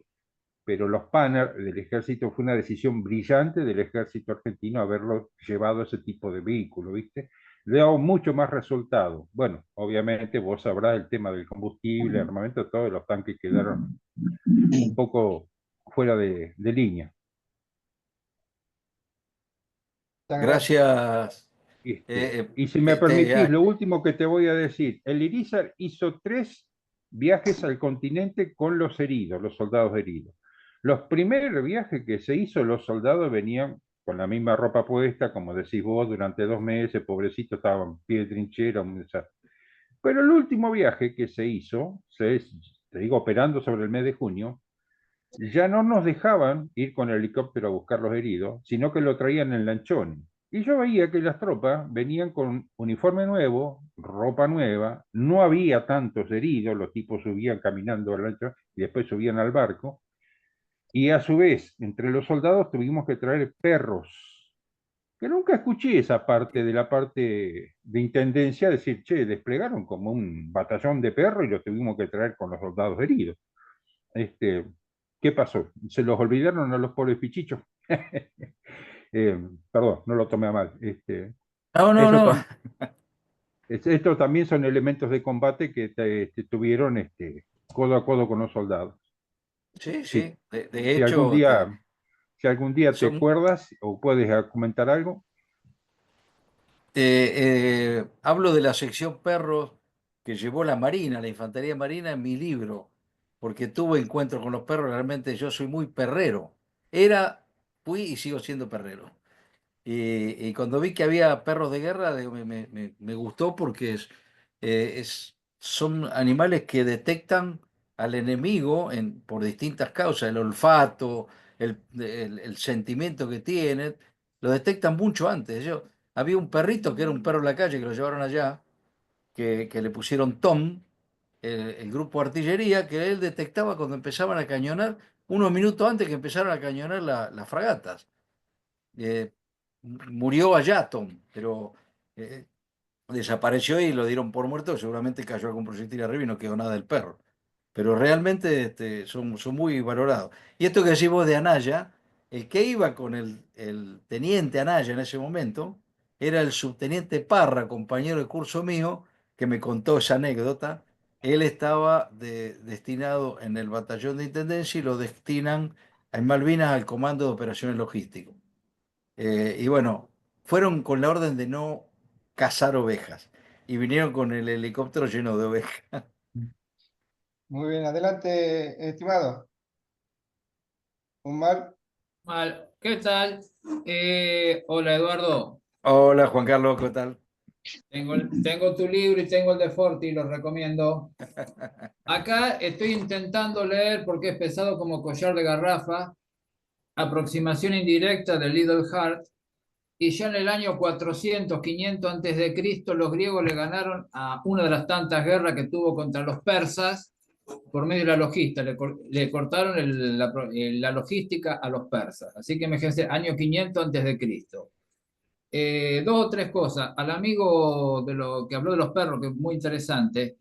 pero los Panhard del ejército fue una decisión brillante del ejército argentino haberlo llevado a ese tipo de vehículo, ¿viste? Le da mucho más resultado. Bueno, obviamente vos sabrás el tema del combustible, armamento, todos los tanques quedaron un poco fuera de línea. Muchas gracias. Gracias. Y si me permitís, lo último que te voy a decir, el Irizar hizo 3 viajes al continente con los heridos, los soldados heridos. Los primeros viajes que se hizo, los soldados venían con la misma ropa puesta, como decís vos, durante 2 meses, pobrecitos, estaban en pie de trinchera, un desastre. Pero el último viaje que se hizo, te digo, operando sobre el mes de junio, ya no nos dejaban ir con el helicóptero a buscar los heridos, sino que lo traían en lanchón. Y yo veía que las tropas venían con uniforme nuevo, ropa nueva, no había tantos heridos, los tipos subían caminando al lanchón y después subían al barco. Y a su vez, entre los soldados tuvimos que traer perros, que nunca escuché esa parte de la parte de intendencia, decir, che, desplegaron como un batallón de perros y los tuvimos que traer con los soldados heridos. ¿Qué pasó? ¿Se los olvidaron a los pobres pichichos? Perdón, no lo tomé a mal. No. Estos también son elementos de combate que tuvieron codo a codo con los soldados. Sí. Sí. De Si algún hecho, día te acuerdas o puedes comentar algo. hablo de la sección perros que llevó la Marina, la Infantería Marina, en mi libro, porque tuve encuentros con los perros. Realmente yo soy muy perrero. Fui y sigo siendo perrero. Y cuando vi que había perros de guerra, digo, me gustó porque son animales que detectan al enemigo por distintas causas, el olfato, el sentimiento que tienen, lo detectan mucho antes. Había un perrito que era un perro en la calle que lo llevaron allá, que le pusieron Tom, el grupo de artillería, que él detectaba cuando empezaban a cañonar, unos minutos antes que empezaran a cañonar las fragatas. Eh, Murió allá Tom, pero eh, desapareció y lo dieron por muerto. Seguramente cayó algún proyectil arriba y no quedó nada del perro. Pero realmente son muy valorados. Y esto que decís vos de Anaya, el que iba con el teniente Anaya en ese momento era el subteniente Parra, compañero de curso mío, que me contó esa anécdota. Él estaba destinado en el batallón de intendencia y lo destinan en Malvinas al comando de operaciones logísticas. Y bueno, fueron con la orden de no cazar ovejas y vinieron con el helicóptero lleno de ovejas. Muy bien, adelante, estimado. Umar. Mal. ¿Qué tal? Hola Eduardo, Hola Juan Carlos, ¿qué tal? tengo tu libro y tengo el de Forti, los recomiendo. Acá estoy intentando leer porque es pesado como collar de garrafa, aproximación indirecta del Little Heart, y ya en el año 400, 500 antes de Cristo, los griegos le ganaron a una de las tantas guerras que tuvo contra los persas por medio de la logística, le cortaron la logística a los persas. Así que imagínense, año 500 antes de Cristo. 2 o 3 cosas. Al amigo de lo que habló de los perros, que es muy interesante,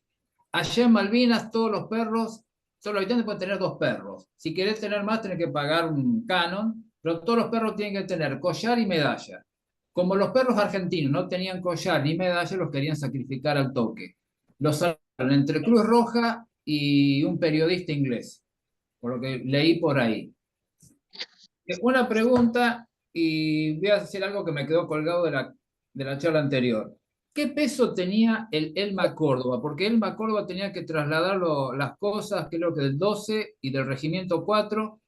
allá en Malvinas todos los los habitantes pueden tener 2 perros. Si querés tener más, tenés que pagar un canon, pero todos los perros tienen que tener collar y medalla. Como los perros argentinos no tenían collar ni medalla, los querían sacrificar al toque. Los salvaron entre Cruz Roja y un periodista inglés, por lo que leí por ahí. Una pregunta, y voy a hacer algo que me quedó colgado de la charla anterior. ¿Qué peso tenía el Elma Córdoba? Porque Elma Córdoba tenía que trasladar las cosas, creo que del 12 y del Regimiento 4.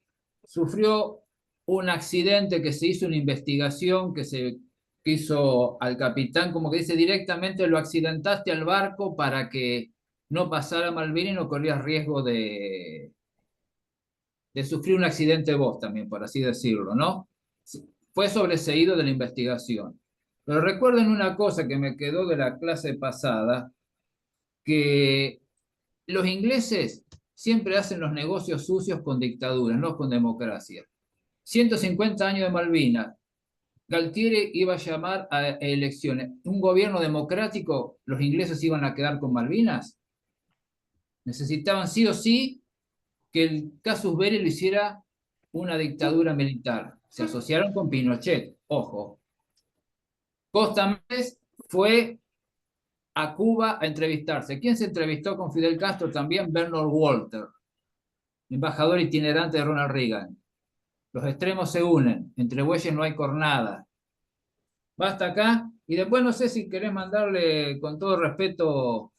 Sufrió un accidente que se hizo una investigación que se hizo al capitán, como que dice directamente lo accidentaste al barco para que no pasara Malvinas y no corrías riesgo de sufrir un accidente vos también, por así decirlo, ¿no? Fue sobreseído de la investigación. Pero recuerden una cosa que me quedó de la clase pasada, que los ingleses siempre hacen los negocios sucios con dictaduras, no con democracia. 150 años de Malvinas. Galtieri iba a llamar a elecciones. ¿Un gobierno democrático? ¿Los ingleses iban a quedar con Malvinas? Necesitaban sí o sí que el casus belli lo hiciera una dictadura militar. Se asociaron con Pinochet, ojo. Costa Méndez fue a Cuba a entrevistarse. ¿Quién se entrevistó con Fidel Castro? También Bernard Walter, embajador itinerante de Ronald Reagan. Los extremos se unen, entre bueyes no hay cornada. Basta acá, y después no sé si querés mandarle, con todo respeto,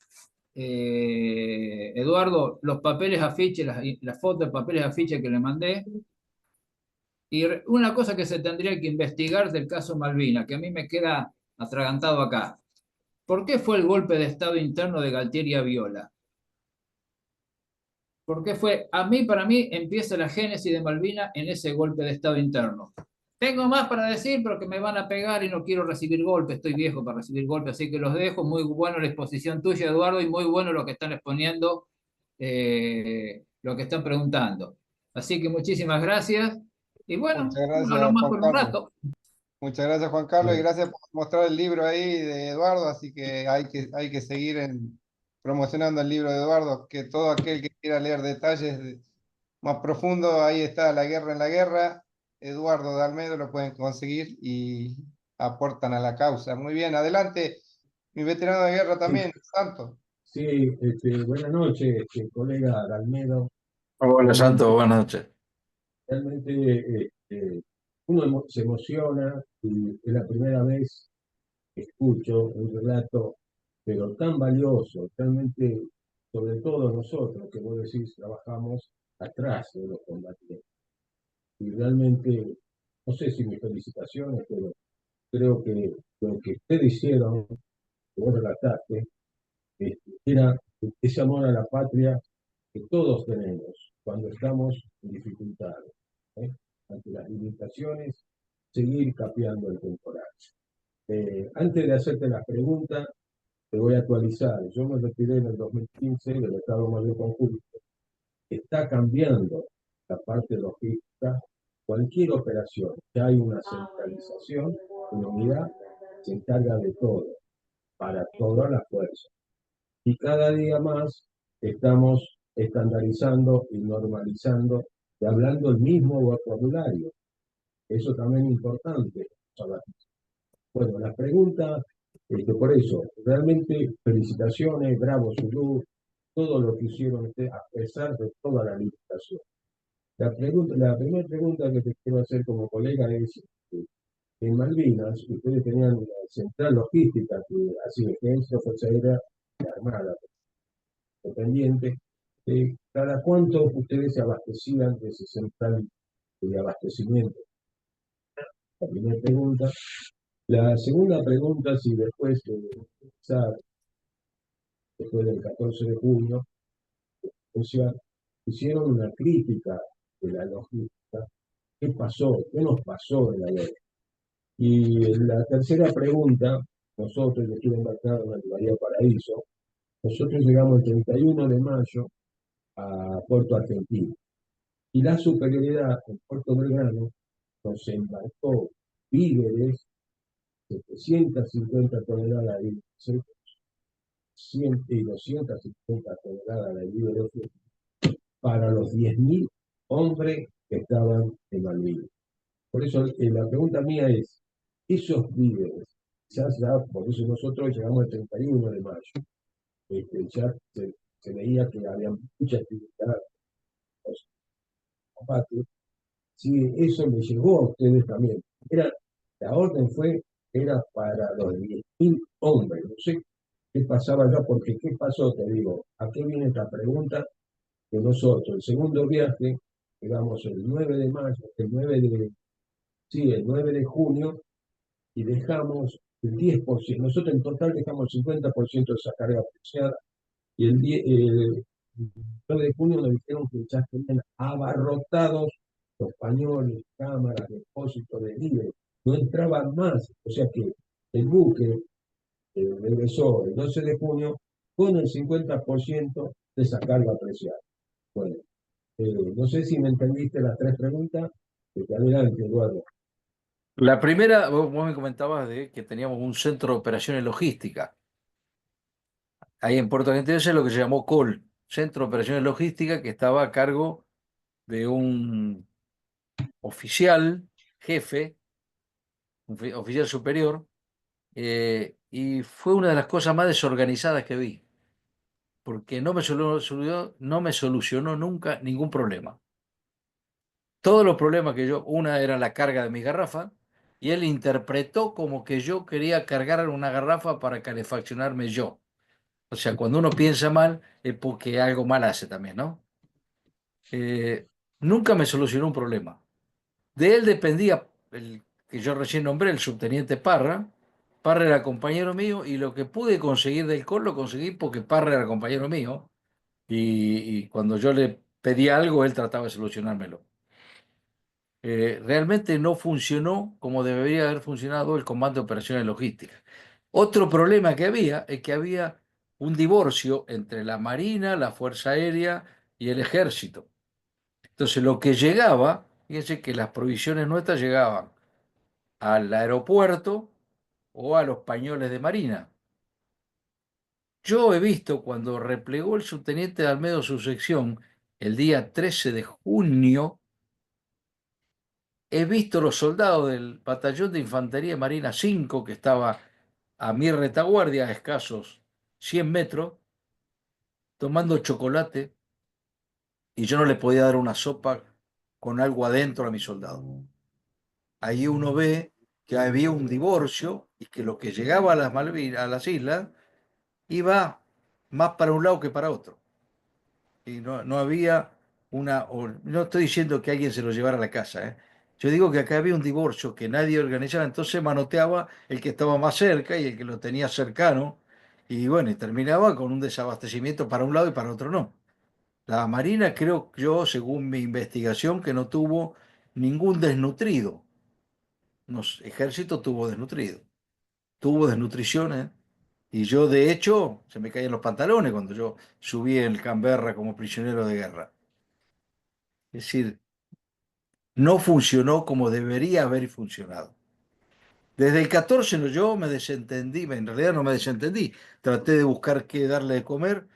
Eduardo, los papeles afiches, las fotos de papeles afiches que le mandé. Y una cosa que se tendría que investigar del caso Malvinas, que a mí me queda atragantado acá. ¿Por qué fue el golpe de Estado interno de Galtieri a Viola? ¿Por qué fue? Para mí, empieza la génesis de Malvinas en ese golpe de Estado interno. Tengo más para decir, pero que me van a pegar y no quiero recibir golpes. Estoy viejo para recibir golpes, así que los dejo. Muy buena la exposición tuya, Eduardo, y muy bueno lo que están exponiendo, lo que están preguntando. Así que muchísimas gracias. Y bueno, Muchas uno gracias, nomás Juan por un Carlos. rato. Muchas gracias, Juan Carlos, y Bueno, gracias por mostrar el libro ahí de Eduardo, así que hay que seguir promocionando el libro de Eduardo, que todo aquel que quiera leer detalles más profundos, ahí está La guerra en la guerra, Eduardo de Almedo, lo pueden conseguir y aportan a la causa. Muy bien, adelante, mi veterano de guerra también, Santo. Sí, buenas noches, colega Almedo. Hola, Santo, Realmente, buenas noches. realmente uno se emociona y es la primera vez que escucho un relato, pero tan valioso, realmente, sobre todo nosotros, que vos decís, trabajamos atrás de los combatientes. Y realmente, no sé si mis felicitaciones, pero creo que lo que ustedes hicieron, que vos relataste, era ese amor a la patria que todos tenemos cuando estamos en dificultades, ¿eh? Ante las limitaciones, seguir capeando el temporal. Antes de hacerte las preguntas, te voy a actualizar. Yo me retiré en el 2015 del Estado Mayor Conjunto. Está cambiando la parte logística. Cualquier operación, ya hay una centralización, una unidad se encarga de todo, para todas las fuerzas. Y cada día más estamos estandarizando y normalizando y hablando el mismo vocabulario. Eso también es importante. Bueno, la pregunta, por eso, realmente felicitaciones, bravo Zulu, todo lo que hicieron ustedes, a pesar de toda la limitación. La primera pregunta que te quiero hacer como colega es, en Malvinas, ustedes tenían la central logística, que hacía ejército, fuerza aérea y armada, dependiente. ¿Cada cuánto ustedes se abastecían de ese central de abastecimiento? La primera pregunta. La segunda pregunta, si después después del 14 de junio, o sea, hicieron una crítica de la logística. ¿Qué pasó? ¿Qué nos pasó en la guerra? Y la tercera pregunta, nosotros, yo estuve embarcado en el Bahía Paraíso, nosotros llegamos el 31 de mayo a Puerto Argentino. Y la superioridad en Puerto Belgrano nos embarcó víveres, 750 toneladas de 250 toneladas de víveres para los 10.000 hombres que estaban en Malvinas. Por eso la pregunta mía es, esos víveres, ya, por eso nosotros llegamos al 31 de mayo, ya se veía que había mucha actividad, los combates, si eso le llegó a ustedes también. La orden era para los 10.000 hombres, no sé qué pasaba allá, porque qué pasó, te digo, ¿a qué viene esta pregunta? Que nosotros, el segundo viaje, llegamos el 9 de mayo, el 9 de junio, y dejamos el 10%, nosotros en total dejamos el 50% de esa carga apreciada, y el 9 de junio nos dijeron que ya tenían abarrotados los pañoles, cámaras, depósitos de víveres, no entraban más, o sea que el buque regresó el 12 de junio con el 50% de esa carga apreciada. Bueno, no sé si me entendiste las tres preguntas, adelante, Eduardo. La primera, vos me comentabas de que teníamos un centro de operaciones logísticas. Ahí en Puerto Argentino es lo que se llamó COL, Centro de Operaciones Logísticas, que estaba a cargo de un oficial, jefe, oficial superior, y fue una de las cosas más desorganizadas que vi, porque no me solucionó nunca ningún problema. Todos los problemas que una era la carga de mis garrafas, y él interpretó como que yo quería cargar una garrafa para calefaccionarme yo. O sea, cuando uno piensa mal, es porque algo mal hace también, ¿no? Eh, Nunca me solucionó un problema. De él dependía el que yo recién nombré, el subteniente Parra. Parra era compañero mío y lo que pude conseguir del COR lo conseguí porque Parra era compañero mío y cuando yo le pedía algo, él trataba de solucionármelo. Realmente no funcionó como debería haber funcionado el Comando de Operaciones Logísticas. Otro problema que había es que había un divorcio entre la Marina, la Fuerza Aérea y el Ejército. Entonces lo que llegaba, fíjense que las provisiones nuestras llegaban al aeropuerto o a los pañoles de Marina. Yo he visto cuando replegó el subteniente de Almedo su sección el día 13 de junio, he visto los soldados del Batallón de Infantería Marina 5, que estaba a mi retaguardia, a escasos 100 metros, tomando chocolate, y yo no le podía dar una sopa con algo adentro a mi soldado. Ahí uno ve que había un divorcio y que lo que llegaba a las Malvinas, a las islas, iba más para un lado que para otro. Y no había no estoy diciendo que alguien se lo llevara a la casa, ¿eh? Yo digo que acá había un divorcio que nadie organizaba, entonces manoteaba el que estaba más cerca y el que lo tenía cercano, y bueno, y terminaba con un desabastecimiento para un lado y para otro no. La Marina, creo yo, según mi investigación, que no tuvo ningún desnutrido. Ejército tuvo desnutriciones, y yo de hecho se me caían los pantalones cuando yo subí el Canberra como prisionero de guerra. Es decir, no funcionó como debería haber funcionado. Desde el 14 yo me desentendí, en realidad no me desentendí, traté de buscar qué darle de comer.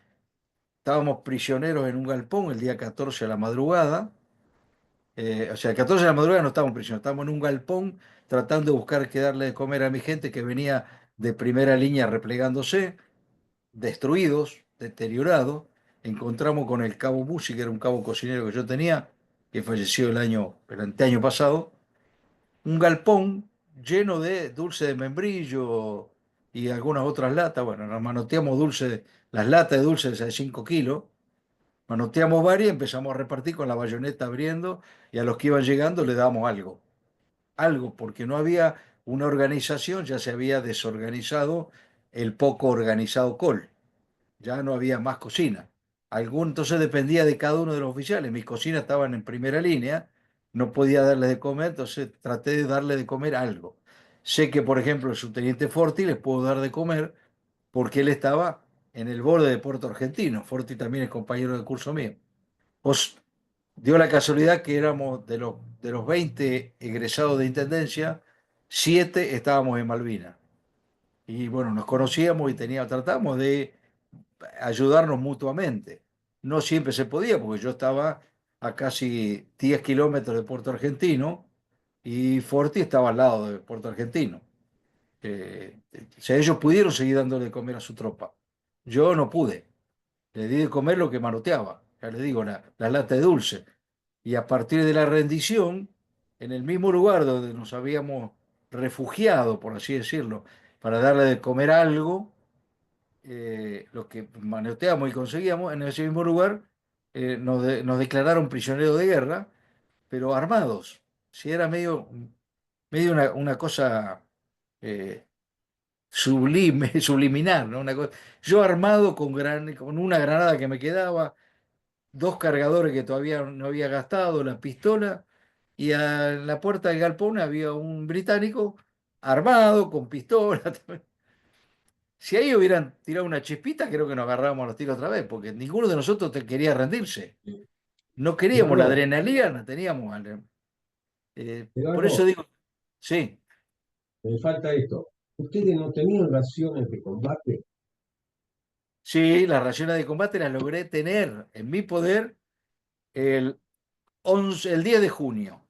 Estábamos prisioneros en un galpón el día 14 a la madrugada. O sea, el 14 de la madrugada no estábamos prisioneros, estábamos en un galpón tratando de buscar qué darle de comer a mi gente que venía de primera línea replegándose, destruidos, deteriorados. Encontramos con el cabo Busi, que era un cabo cocinero que yo tenía, que falleció el anteaño pasado, un galpón lleno de dulce de membrillo y algunas otras latas. Bueno, nos manoteamos dulce, las latas de dulce de 5 kilos, manoteamos varias y empezamos a repartir con la bayoneta abriendo, y a los que iban llegando le dábamos algo, porque no había una organización, ya se había desorganizado el poco organizado COL, ya no había más cocina. Entonces dependía de cada uno de los oficiales. Mis cocinas estaban en primera línea, no podía darles de comer, entonces traté de darle de comer algo. Sé que, por ejemplo, el subteniente Forti les puedo dar de comer porque él estaba en el borde de Puerto Argentino. Forti también es compañero de curso mío. Pues dio la casualidad que éramos de los 20 egresados de Intendencia, 7 estábamos en Malvinas. Y bueno, nos conocíamos y tratábamos de ayudarnos mutuamente. No siempre se podía, porque yo estaba a casi 10 kilómetros de Puerto Argentino y Forti estaba al lado de Puerto Argentino. O sea, ellos pudieron seguir dándole de comer a su tropa. Yo no pude. Le di de comer lo que manoteaba. Ya les digo, la lata de dulce. Y a partir de la rendición, en el mismo lugar donde nos habíamos refugiado, por así decirlo, para darle de comer algo, lo que manoteamos y conseguíamos, en ese mismo lugar nos declararon prisioneros de guerra, pero armados. Si era medio una cosa eh, sublime, subliminar, ¿no? Yo armado con una granada que me quedaba, dos cargadores que todavía no había gastado, la pistola, y a la puerta del galpón había un británico armado, con pistola. Si ahí hubieran tirado una chispita, creo que nos agarrábamos a los tiros otra vez, porque ninguno de nosotros quería rendirse. No queríamos la Eduardo, adrenalina, teníamos. Por eso Eduardo, digo, sí, me falta esto. ¿Ustedes no tenían raciones de combate? sí, las raciones de combate las logré tener en mi poder el 10 de junio.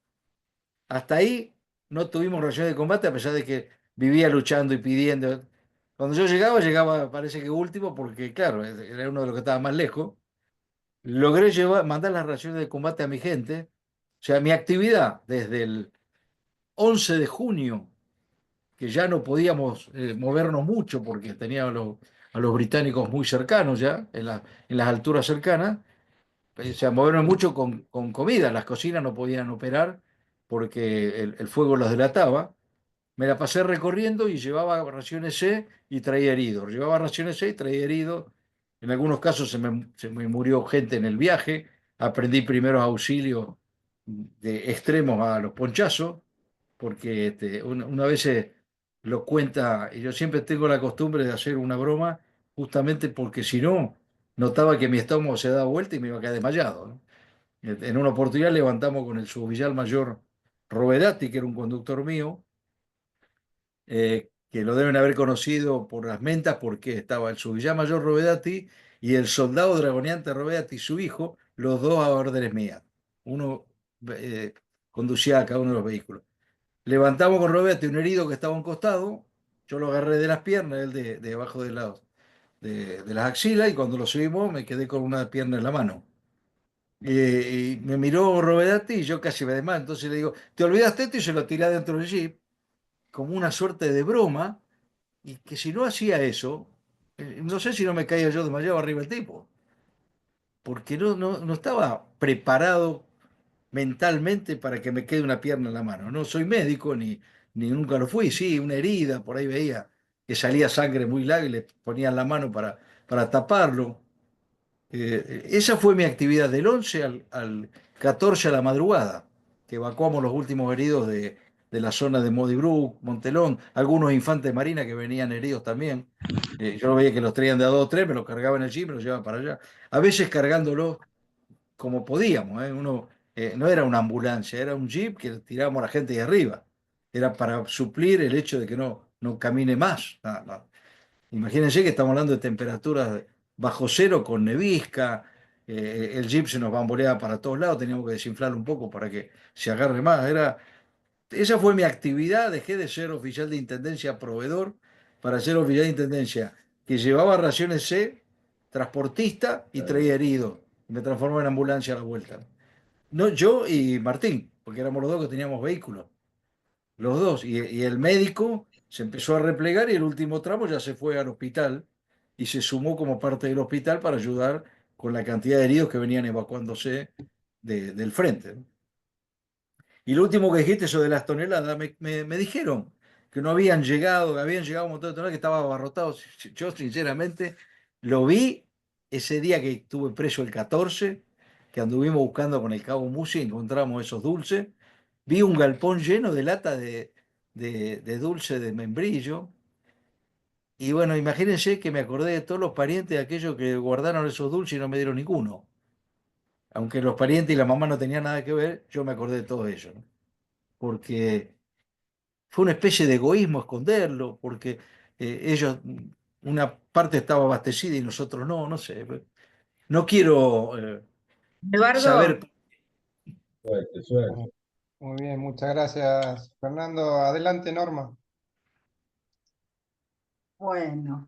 Hasta ahí no tuvimos raciones de combate, a pesar de que vivía luchando y pidiendo. Cuando yo llegaba, parece que último, porque claro, era uno de los que estaba más lejos. Logré mandar las raciones de combate a mi gente. O sea, mi actividad desde el 11 de junio, que ya no podíamos movernos mucho porque tenía a los británicos muy cercanos ya, en las alturas cercanas, o sea, movernos mucho con comida. Las cocinas no podían operar porque el fuego los delataba. Me la pasé recorriendo y llevaba raciones C y traía heridos. Llevaba raciones C y traía heridos. En algunos casos se me murió gente en el viaje. Aprendí primeros auxilios de extremos a los ponchazos, porque una vez lo cuenta, y yo siempre tengo la costumbre de hacer una broma, justamente porque si no, notaba que mi estómago se daba vuelta y me iba a quedar desmayado, ¿no? En una oportunidad levantamos con el suboficial mayor Rovedati, que era un conductor mío, que lo deben haber conocido por las mentas, porque estaba el suboficial mayor Rovedati y el soldado dragoneante Rovedati, su hijo, los dos a órdenes mías. Uno eh, conducía a cada uno de los vehículos. Levantamos con Rovedati un herido que estaba a un costado, yo lo agarré de las piernas, él de abajo de las axilas, y cuando lo subimos me quedé con una pierna en la mano. Y me miró Rovedati y yo casi me desmayé. Entonces le digo, ¿te olvidaste esto? Y se lo tiré dentro del jeep, como una suerte de broma, y que si no hacía eso, no sé si no me caía yo desmayado arriba del tipo, porque no estaba preparado mentalmente para que me quede una pierna en la mano. No soy médico ni nunca lo fui. Sí, una herida, por ahí veía que salía sangre muy larga y le ponían la mano para taparlo. Esa fue mi actividad del 11 al 14 a la madrugada, que evacuamos los últimos heridos de la zona de Modibrook, Montelón, algunos infantes de marina que venían heridos también. Yo veía que los traían de a dos o tres, me los cargaban en el jeep, me los llevaban para allá. A veces cargándolos como podíamos, ¿eh? No era una ambulancia, era un jeep que tirábamos a la gente de arriba. Era para suplir el hecho de que no camine más. No, no. Imagínense que estamos hablando de temperaturas bajo cero con nevisca, el jeep se nos bamboleaba para todos lados, teníamos que desinflarlo un poco para que se agarre más. Esa fue mi actividad, dejé de ser oficial de intendencia proveedor para ser oficial de intendencia que llevaba raciones C, transportista y traía heridos. Me transformé en ambulancia a la vuelta. No, yo y Martín, porque éramos los dos que teníamos vehículos, los dos. Y el médico se empezó a replegar y el último tramo ya se fue al hospital y se sumó como parte del hospital para ayudar con la cantidad de heridos que venían evacuándose del frente, ¿no? Y lo último que dijiste, eso de las toneladas, me dijeron que no habían llegado un montón de toneladas, que estaba abarrotado. Yo sinceramente lo vi ese día que estuve preso el 14, que anduvimos buscando con el cabo Musi y encontramos esos dulces. Vi un galpón lleno de lata de dulce de membrillo. Y bueno, imagínense que me acordé de todos los parientes de aquellos que guardaron esos dulces y no me dieron ninguno. Aunque los parientes y la mamá no tenían nada que ver, yo me acordé de todo ello, ¿no? Porque fue una especie de egoísmo esconderlo, porque ellos una parte estaba abastecida y nosotros no, no sé. No quiero Eduardo, saber. Suerte, suerte. Muy bien, muchas gracias, Fernando. Adelante, Norma. bueno,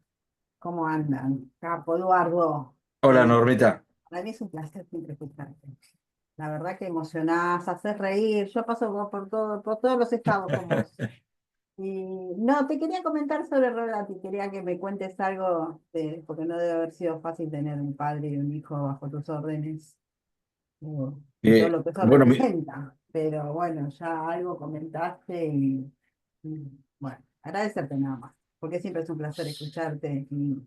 ¿cómo andan? Capo, Eduardo, Hola, Normita. para mí es un placer siempre escucharte. La verdad que emocionás, haces reír. Yo paso por todos los estados con vos. Y no, te quería comentar sobre Rolati, quería que me cuentes algo, porque no debe haber sido fácil tener un padre y un hijo bajo tus órdenes, y todo lo que eso Bueno, representa. Pero bueno, ya algo comentaste y, bueno, agradecerte nada más, porque siempre es un placer escucharte y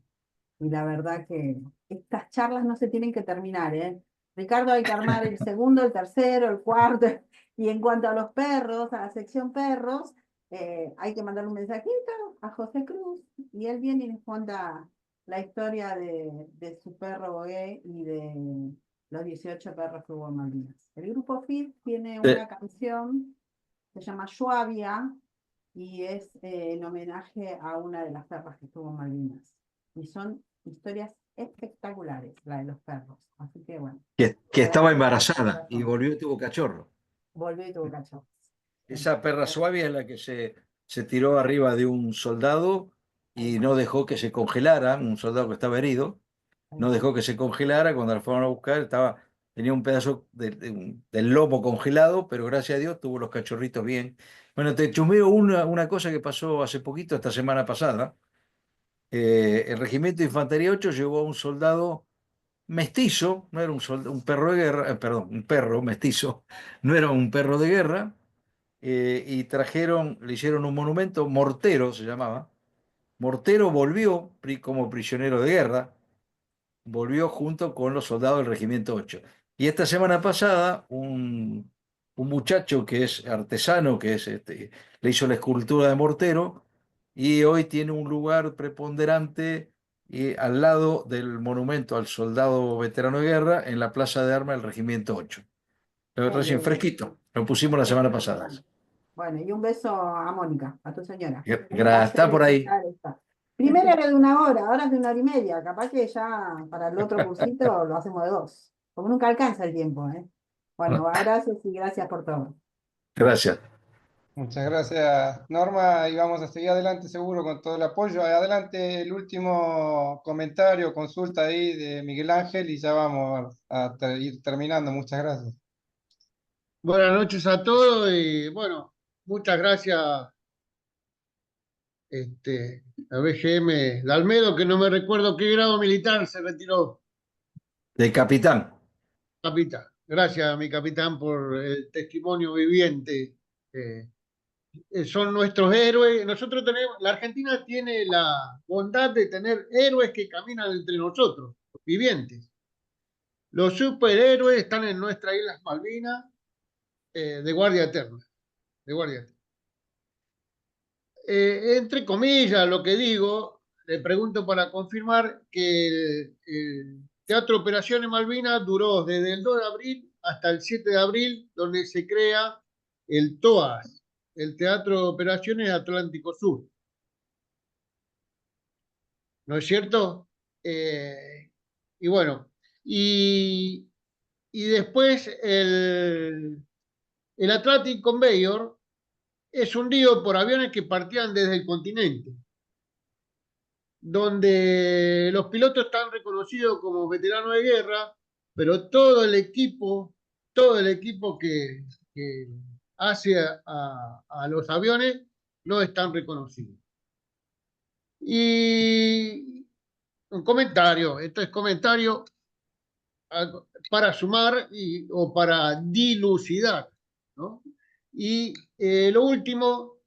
la verdad que estas charlas no se tienen que terminar, ¿eh? Ricardo, hay que armar el segundo, el tercero, el cuarto. Y en cuanto a los perros, a la sección perros, hay que mandar un mensajito a José Cruz y él viene y nos cuenta la historia de su perro Bogué y de los 18 perros que hubo en Malvinas. El grupo FIT tiene una canción que se llama Suavia y es en homenaje a una de las perras que estuvo en Malvinas. Y son historias espectaculares, la de los perros. Así que bueno, que estaba agradecerte de embarazada y corazón. volvió y tuvo cachorro. Volvió y tuvo cachorros. Esa perra suave es la que se tiró arriba de un soldado y no dejó que se congelara, un soldado que estaba herido, no dejó que se congelara. Cuando la fueron a buscar, tenía un pedazo del lomo congelado, pero gracias a Dios tuvo los cachorritos bien. Bueno, te chumeo una cosa que pasó hace poquito, esta semana pasada. El Regimiento de Infantería 8 llevó a un soldado mestizo, no era un perro de guerra, perdón, un perro mestizo, no era un perro de guerra, y le hicieron un monumento, Mortero se llamaba. Mortero volvió como prisionero de guerra, volvió junto con los soldados del Regimiento 8. Y esta semana pasada, un muchacho que es artesano, le hizo la escultura de Mortero, y hoy tiene un lugar preponderante al lado del monumento al soldado veterano de guerra en la Plaza de Armas del Regimiento 8. Recién fresquito, lo pusimos la semana pasada. Bueno, y un beso a Mónica, a tu señora. Está por ahí. Está. Primero era de 1 hora, ahora es de 1 hora y media. Capaz que ya para el otro cursito lo hacemos de 2. Porque nunca alcanza el tiempo, ¿eh? Bueno, gracias y gracias por todo. Gracias. Muchas gracias, Norma, y vamos a seguir adelante seguro con todo el apoyo. Adelante el último comentario, consulta ahí de Miguel Ángel y ya vamos a ir terminando. Muchas gracias. Buenas noches a todos y bueno, muchas gracias a BGM de Almedo, que no me recuerdo qué grado militar se retiró. De capitán. Capitán. Gracias a mi capitán por el testimonio viviente. Son nuestros héroes. Nosotros tenemos, la Argentina tiene la bondad de tener héroes que caminan entre nosotros, vivientes. Los superhéroes están en nuestras Islas Malvinas, de guardia eterna. De guardia eterna. Entre comillas, lo que digo, le pregunto para confirmar que el Teatro Operaciones Malvinas duró desde el 2 de abril hasta el 7 de abril, donde se crea el TOAS, el Teatro de Operaciones Atlántico Sur. ¿No es cierto? Y bueno, y después el Atlantic Conveyor es hundido por aviones que partían desde el continente, donde los pilotos están reconocidos como veteranos de guerra, pero todo el equipo que hace a los aviones no están reconocidos. Y un comentario, esto es comentario para sumar o para dilucidar, ¿no? Y lo último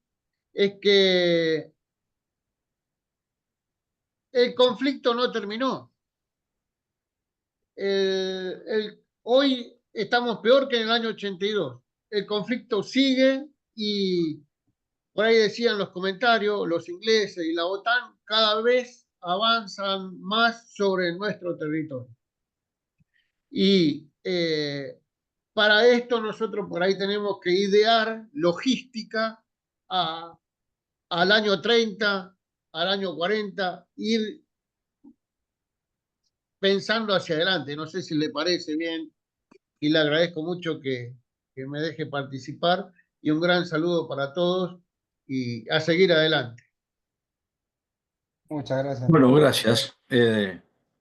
es que el conflicto no terminó. Hoy estamos peor que en el año 82. El conflicto sigue y por ahí decían los comentarios, los ingleses y la OTAN cada vez avanzan más sobre nuestro territorio. Y para esto nosotros por ahí tenemos que idear logística al año 30, al año 40, ir pensando hacia adelante. No sé si le parece bien y le agradezco mucho que me deje participar y un gran saludo para todos y a seguir adelante. Muchas gracias. Bueno, gracias.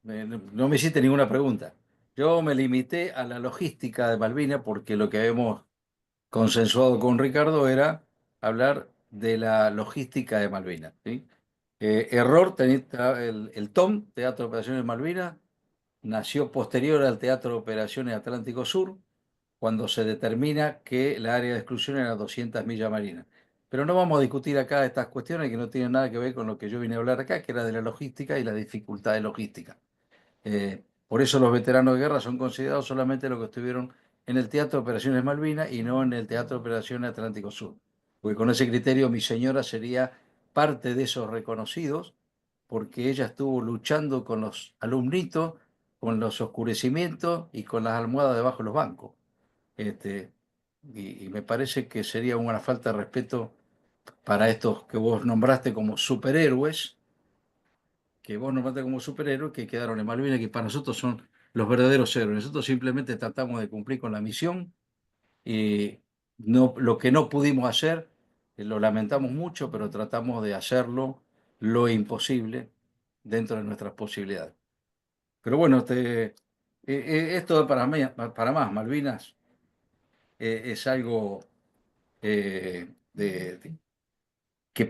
No me hiciste ninguna pregunta. Yo me limité a la logística de Malvinas porque lo que habíamos consensuado con Ricardo era hablar de la logística de Malvinas, ¿sí? Error, el TOM, Teatro de Operaciones Malvinas, nació posterior al Teatro de Operaciones Atlántico Sur, cuando se determina que la área de exclusión era 200 millas marinas. Pero no vamos a discutir acá estas cuestiones que no tienen nada que ver con lo que yo vine a hablar acá, que era de la logística y la dificultad de logística. Por eso los veteranos de guerra son considerados solamente los que estuvieron en el Teatro de Operaciones Malvinas y no en el Teatro de Operaciones Atlántico Sur. Porque con ese criterio mi señora sería parte de esos reconocidos, porque ella estuvo luchando con los alumnitos, con los oscurecimientos y con las almohadas debajo de los bancos. Este, y me parece que sería una falta de respeto para estos que vos nombraste como superhéroes, que quedaron en Malvinas, que para nosotros son los verdaderos héroes. Nosotros simplemente tratamos de cumplir con la misión y no, lo que no pudimos hacer, lo lamentamos mucho, pero tratamos de hacerlo lo imposible dentro de nuestras posibilidades. Pero bueno, esto para más, Malvinas es algo que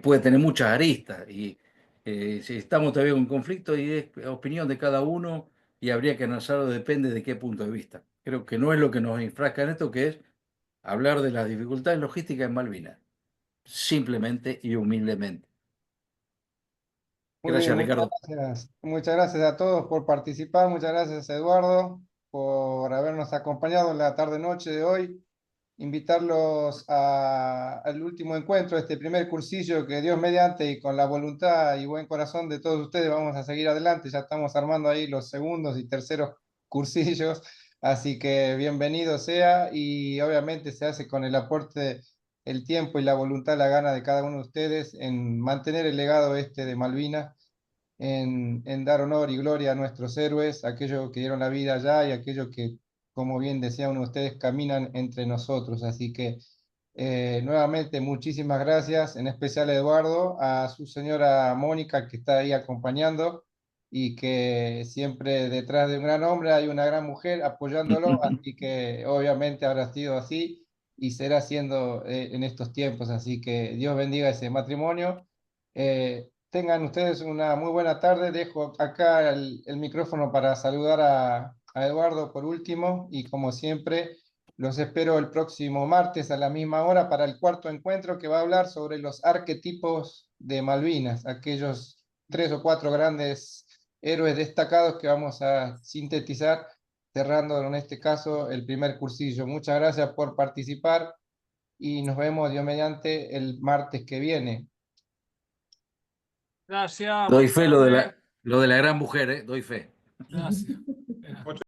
puede tener muchas aristas y si estamos todavía en conflicto y es opinión de cada uno y habría que analizarlo, depende de qué punto de vista. Creo que no es lo que nos enfrasca en esto, que es hablar de las dificultades logísticas en Malvinas, simplemente y humildemente. Muy bien, Gracias, Ricardo. muchas gracias. Muchas gracias a todos por participar. Muchas gracias, Eduardo, por habernos acompañado en la tarde-noche de hoy. Invitarlos al último encuentro, este primer cursillo que Dios mediante y con la voluntad y buen corazón de todos ustedes vamos a seguir adelante. Ya estamos armando ahí los segundos y terceros cursillos, así que bienvenido sea y obviamente se hace con el aporte, el tiempo y la voluntad, la gana de cada uno de ustedes en mantener el legado este de Malvinas, en dar honor y gloria a nuestros héroes, aquellos que dieron la vida allá y aquellos que, como bien decían ustedes, caminan entre nosotros. Así que nuevamente muchísimas gracias, en especial a Eduardo, a su señora Mónica que está ahí acompañando y que siempre detrás de un gran hombre hay una gran mujer apoyándolo, así que obviamente habrá sido así y será siendo en estos tiempos, así que Dios bendiga ese matrimonio. Tengan ustedes una muy buena tarde. Dejo acá el micrófono para saludar a Eduardo por último y como siempre los espero el próximo martes a la misma hora para el cuarto encuentro que va a hablar sobre los arquetipos de Malvinas, aquellos 3 o 4 grandes héroes destacados que vamos a sintetizar, cerrando en este caso el primer cursillo. Muchas gracias por participar y nos vemos, Dios mediante, el martes que viene. Gracias. Doy fe lo de la gran mujer, doy fe. Gracias.